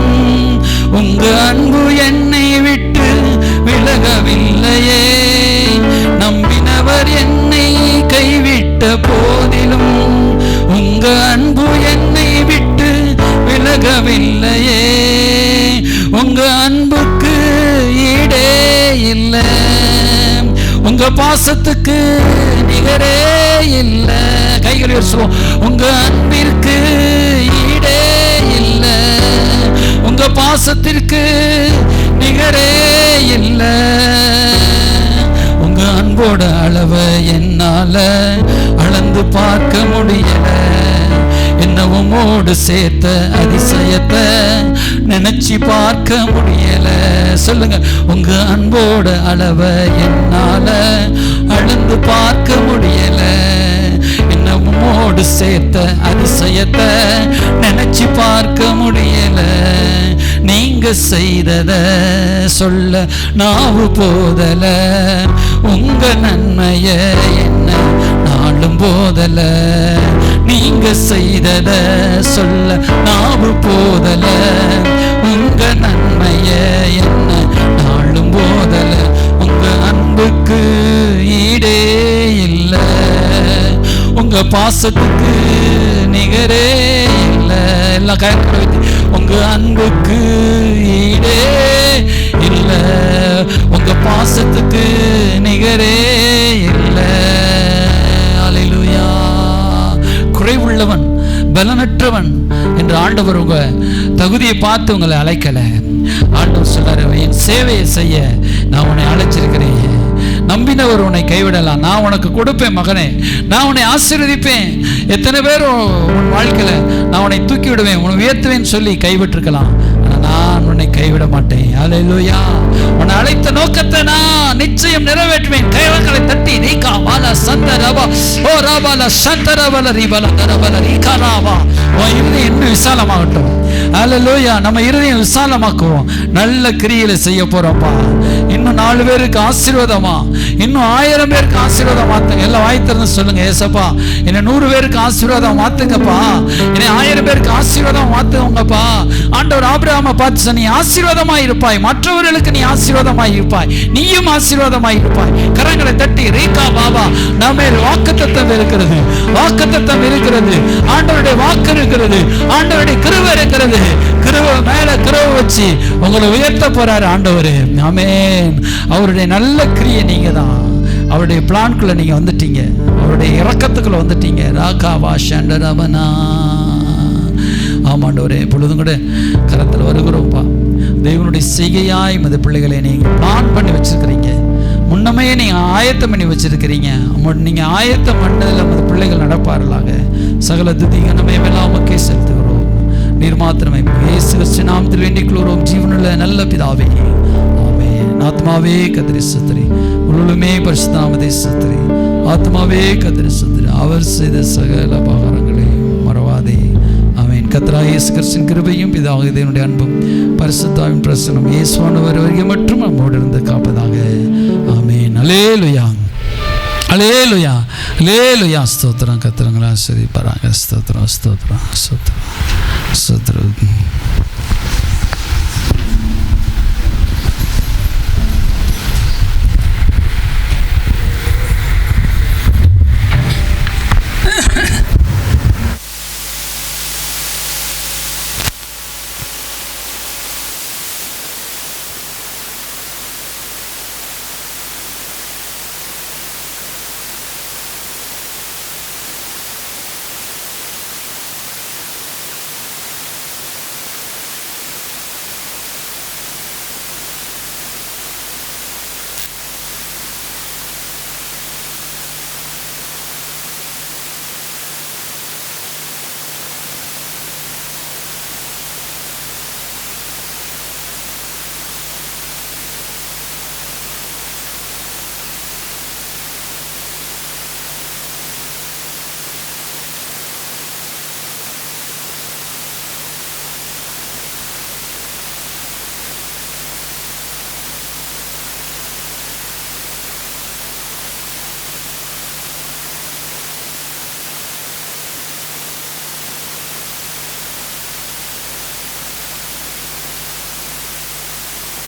உங்க அன்பு என்னை விட்டு விலகவில்லையே. நம்பினவர் என்னை கைவிட்ட போதிலும் உங்க அன்பு என்னை விட்டு விலகவில்லையே. உங்க அன்புக்கு ஈடே இல்லை, உங்க பாசத்துக்கு நிகரே இல்லை. கைகளை சொல்லுவோம். உங்க அன்பிற்கு ஈடே இல்லை, உங்க பாசத்திற்கு நிகரே இல்லை. உங்க அன்போட அளவை என்னால அளந்து பார்க்க முடியல. என்ன உம்மோடு சேர்த்த அதிசயத்தை நினைச்சு பார்க்க முடியல. சொல்லுங்க. உங்க அன்போட அளவை என்னால அளந்து பார்க்க முடியல. என்ன உம்மோடு சேர்த்த அதிசயத்தை நினைச்சு பார்க்க முடியல. நீங்க செய்தத சொல்ல நாவு போதல, உங்க நன்மைய என்ன நாளும் போதல. நீங்க செய்தத சொல்ல நாவு போதல, உங்க நன்மைய என்ன நாளும் போதல. உங்க அன்புக்கு ஈடே இல்ல, உங்க பாசத்துக்கு நிகரே இல்லை. எல்லாம் கயற்ற வைத்து. உங்க அன்புக்கு ஈடே இல்லை, உங்க பாசத்துக்கு நிகரே இல்லை. அல்லேலூயா. குறைவுள்ளவன், பலனற்றவன் என்று ஆண்டவர் உங்க தகுதியை பார்த்து உங்களை அழைக்கல. ஆண்டவர் சொல்றாரு, என் சேவையை செய்ய நான் உன்னை அழைச்சிருக்கிறேன். நம்பினவர் உன்னை கைவிடலாம், நான் உனக்கு கொடுப்பேன் மகனே, நான் உன்னை ஆசீர்வதிப்பேன். எத்தனை பேர் உன் வாழ்க்கையில நான் உன்னை தூக்கி விடுவேன், உன்னை உயர்த்துவேன் சொல்லி கைவிட்டிருக்கலாம். நான் உன்னை கைவிட மாட்டேன். அல்லேலூயா. உன்னை அழைத்த நோக்கத்தை நான் நிச்சயம் நிறைவேற்றுவேன். கைகளை தட்டி நீக்கா மாலா சந்த ரபா ஓ ரபல சந்தரபல ரிபல தரபல ரிகராவா. உன் இருதயம் இன்னும் விசாலமாகட்டும். அல்லேலூயா. நம்ம இருதயம் விசாலமாக்குவோம். நல்ல கிரியைகளை செய்ய போறோம்ப்பா. இன்னும் 4 பேருக்கு ஆசீர்வாதமா, இன்னும் 1000 பேருக்கு ஆசீர்வாதம் மாத்துங்க. எல்லாம் வாய்த்திருந்து சொல்லுங்க, ஏசப்பா என்ன 100 பேருக்கு ஆசீர்வாதம் மாத்துங்கப்பா, என்னை 1000 பேருக்கு ஆசீர்வாதம் மாத்துங்கப்பா. ஆண்டவர் ஆபிரகாமை பார்த்து நீ ஆசீர்வாதமாய் இருப்பாய், மற்றவர்களுக்கு நீ ஆசீர்வாதமாய் இருப்பாய், நீயும் ஆசீர்வாதமாய் இருப்பாய். கரங்களை தட்டி ரீகா பாபா. நம்ம வாக்குத்தத்தம் இருக்கிறது, வாக்குத்தத்தம் இருக்கிறது, ஆண்டவருடைய வாக்கு இருக்கிறது, ஆண்டவருடைய கிருபை இருக்கிறது. கிருபை மேல கிருபை வச்சு உங்களை உயர்த்த போறாரு ஆண்டவர். ஆமென். அவருடைய நல்ல கிரியை நீங்க தான். அவருடைய பிளான்குள்ள நீங்க வந்துட்டீங்க, அவருடைய இரக்கத்துக்குள்ள வந்துட்டீங்க. ராகாவா ஷண்டரபனா. ஆமாண்டவரே, பொழுதும் கூட கரத்தில் வருகிறோம்ப்பா. தேவனுடைய செய்கையாய் மத பிள்ளைகளை நீங்க பிளான் பண்ணி வச்சிருக்கிறீங்க, முன்னமே நீங்க ஆயத்தம் பண்ணி வச்சிருக்கிறீங்க. நீங்க ஆயத்தம் பண்ணதில் நமது பிள்ளைகள் நடப்பார்களாக. சகல துதிக நம்மையெல்லாம் உமக்கே செலுத்துகிறோம். நீர் மாத்திரமே இயேசு கிறிஸ்து நாமத்தில் வேண்டிக் கொள்கிறோம். ஜீவனுள்ள நல்ல பிதாவே, ஆமென். ஆத்மாவே கர்த்தரை ஸ்தோத்திரி, முழுமே பரிசுத்த நாமத்தை ஸ்தோத்திரி. ஆத்மாவே கர்த்தரை ஸ்தோத்திரி, அவர் செய்த சகல உபகாரங்களை மறவாதே. ஆமென். கர்த்தராகிய இயேசு கிறிஸ்துவின் கிருபையும் பிதாவாகிய தேவனுடைய அன்பும் பரிசுத்தாவின் பிரசன்னம் இயேசுவானவர் வருகை மற்றும் நம்மோடு இருந்து காப்பதாக. ஆமென். அல்லேலூயா, அல்லேலூயா, அல்லேலூயா. ஸ்தோத்திரம். கர்த்தர் உங்களை ஆசீர்வதிப்பாராக. ஸ்தோத்திரம், ஸ்தோத்திரம், ஸ்தோத்திரம், ஸ்தோத்திரம்.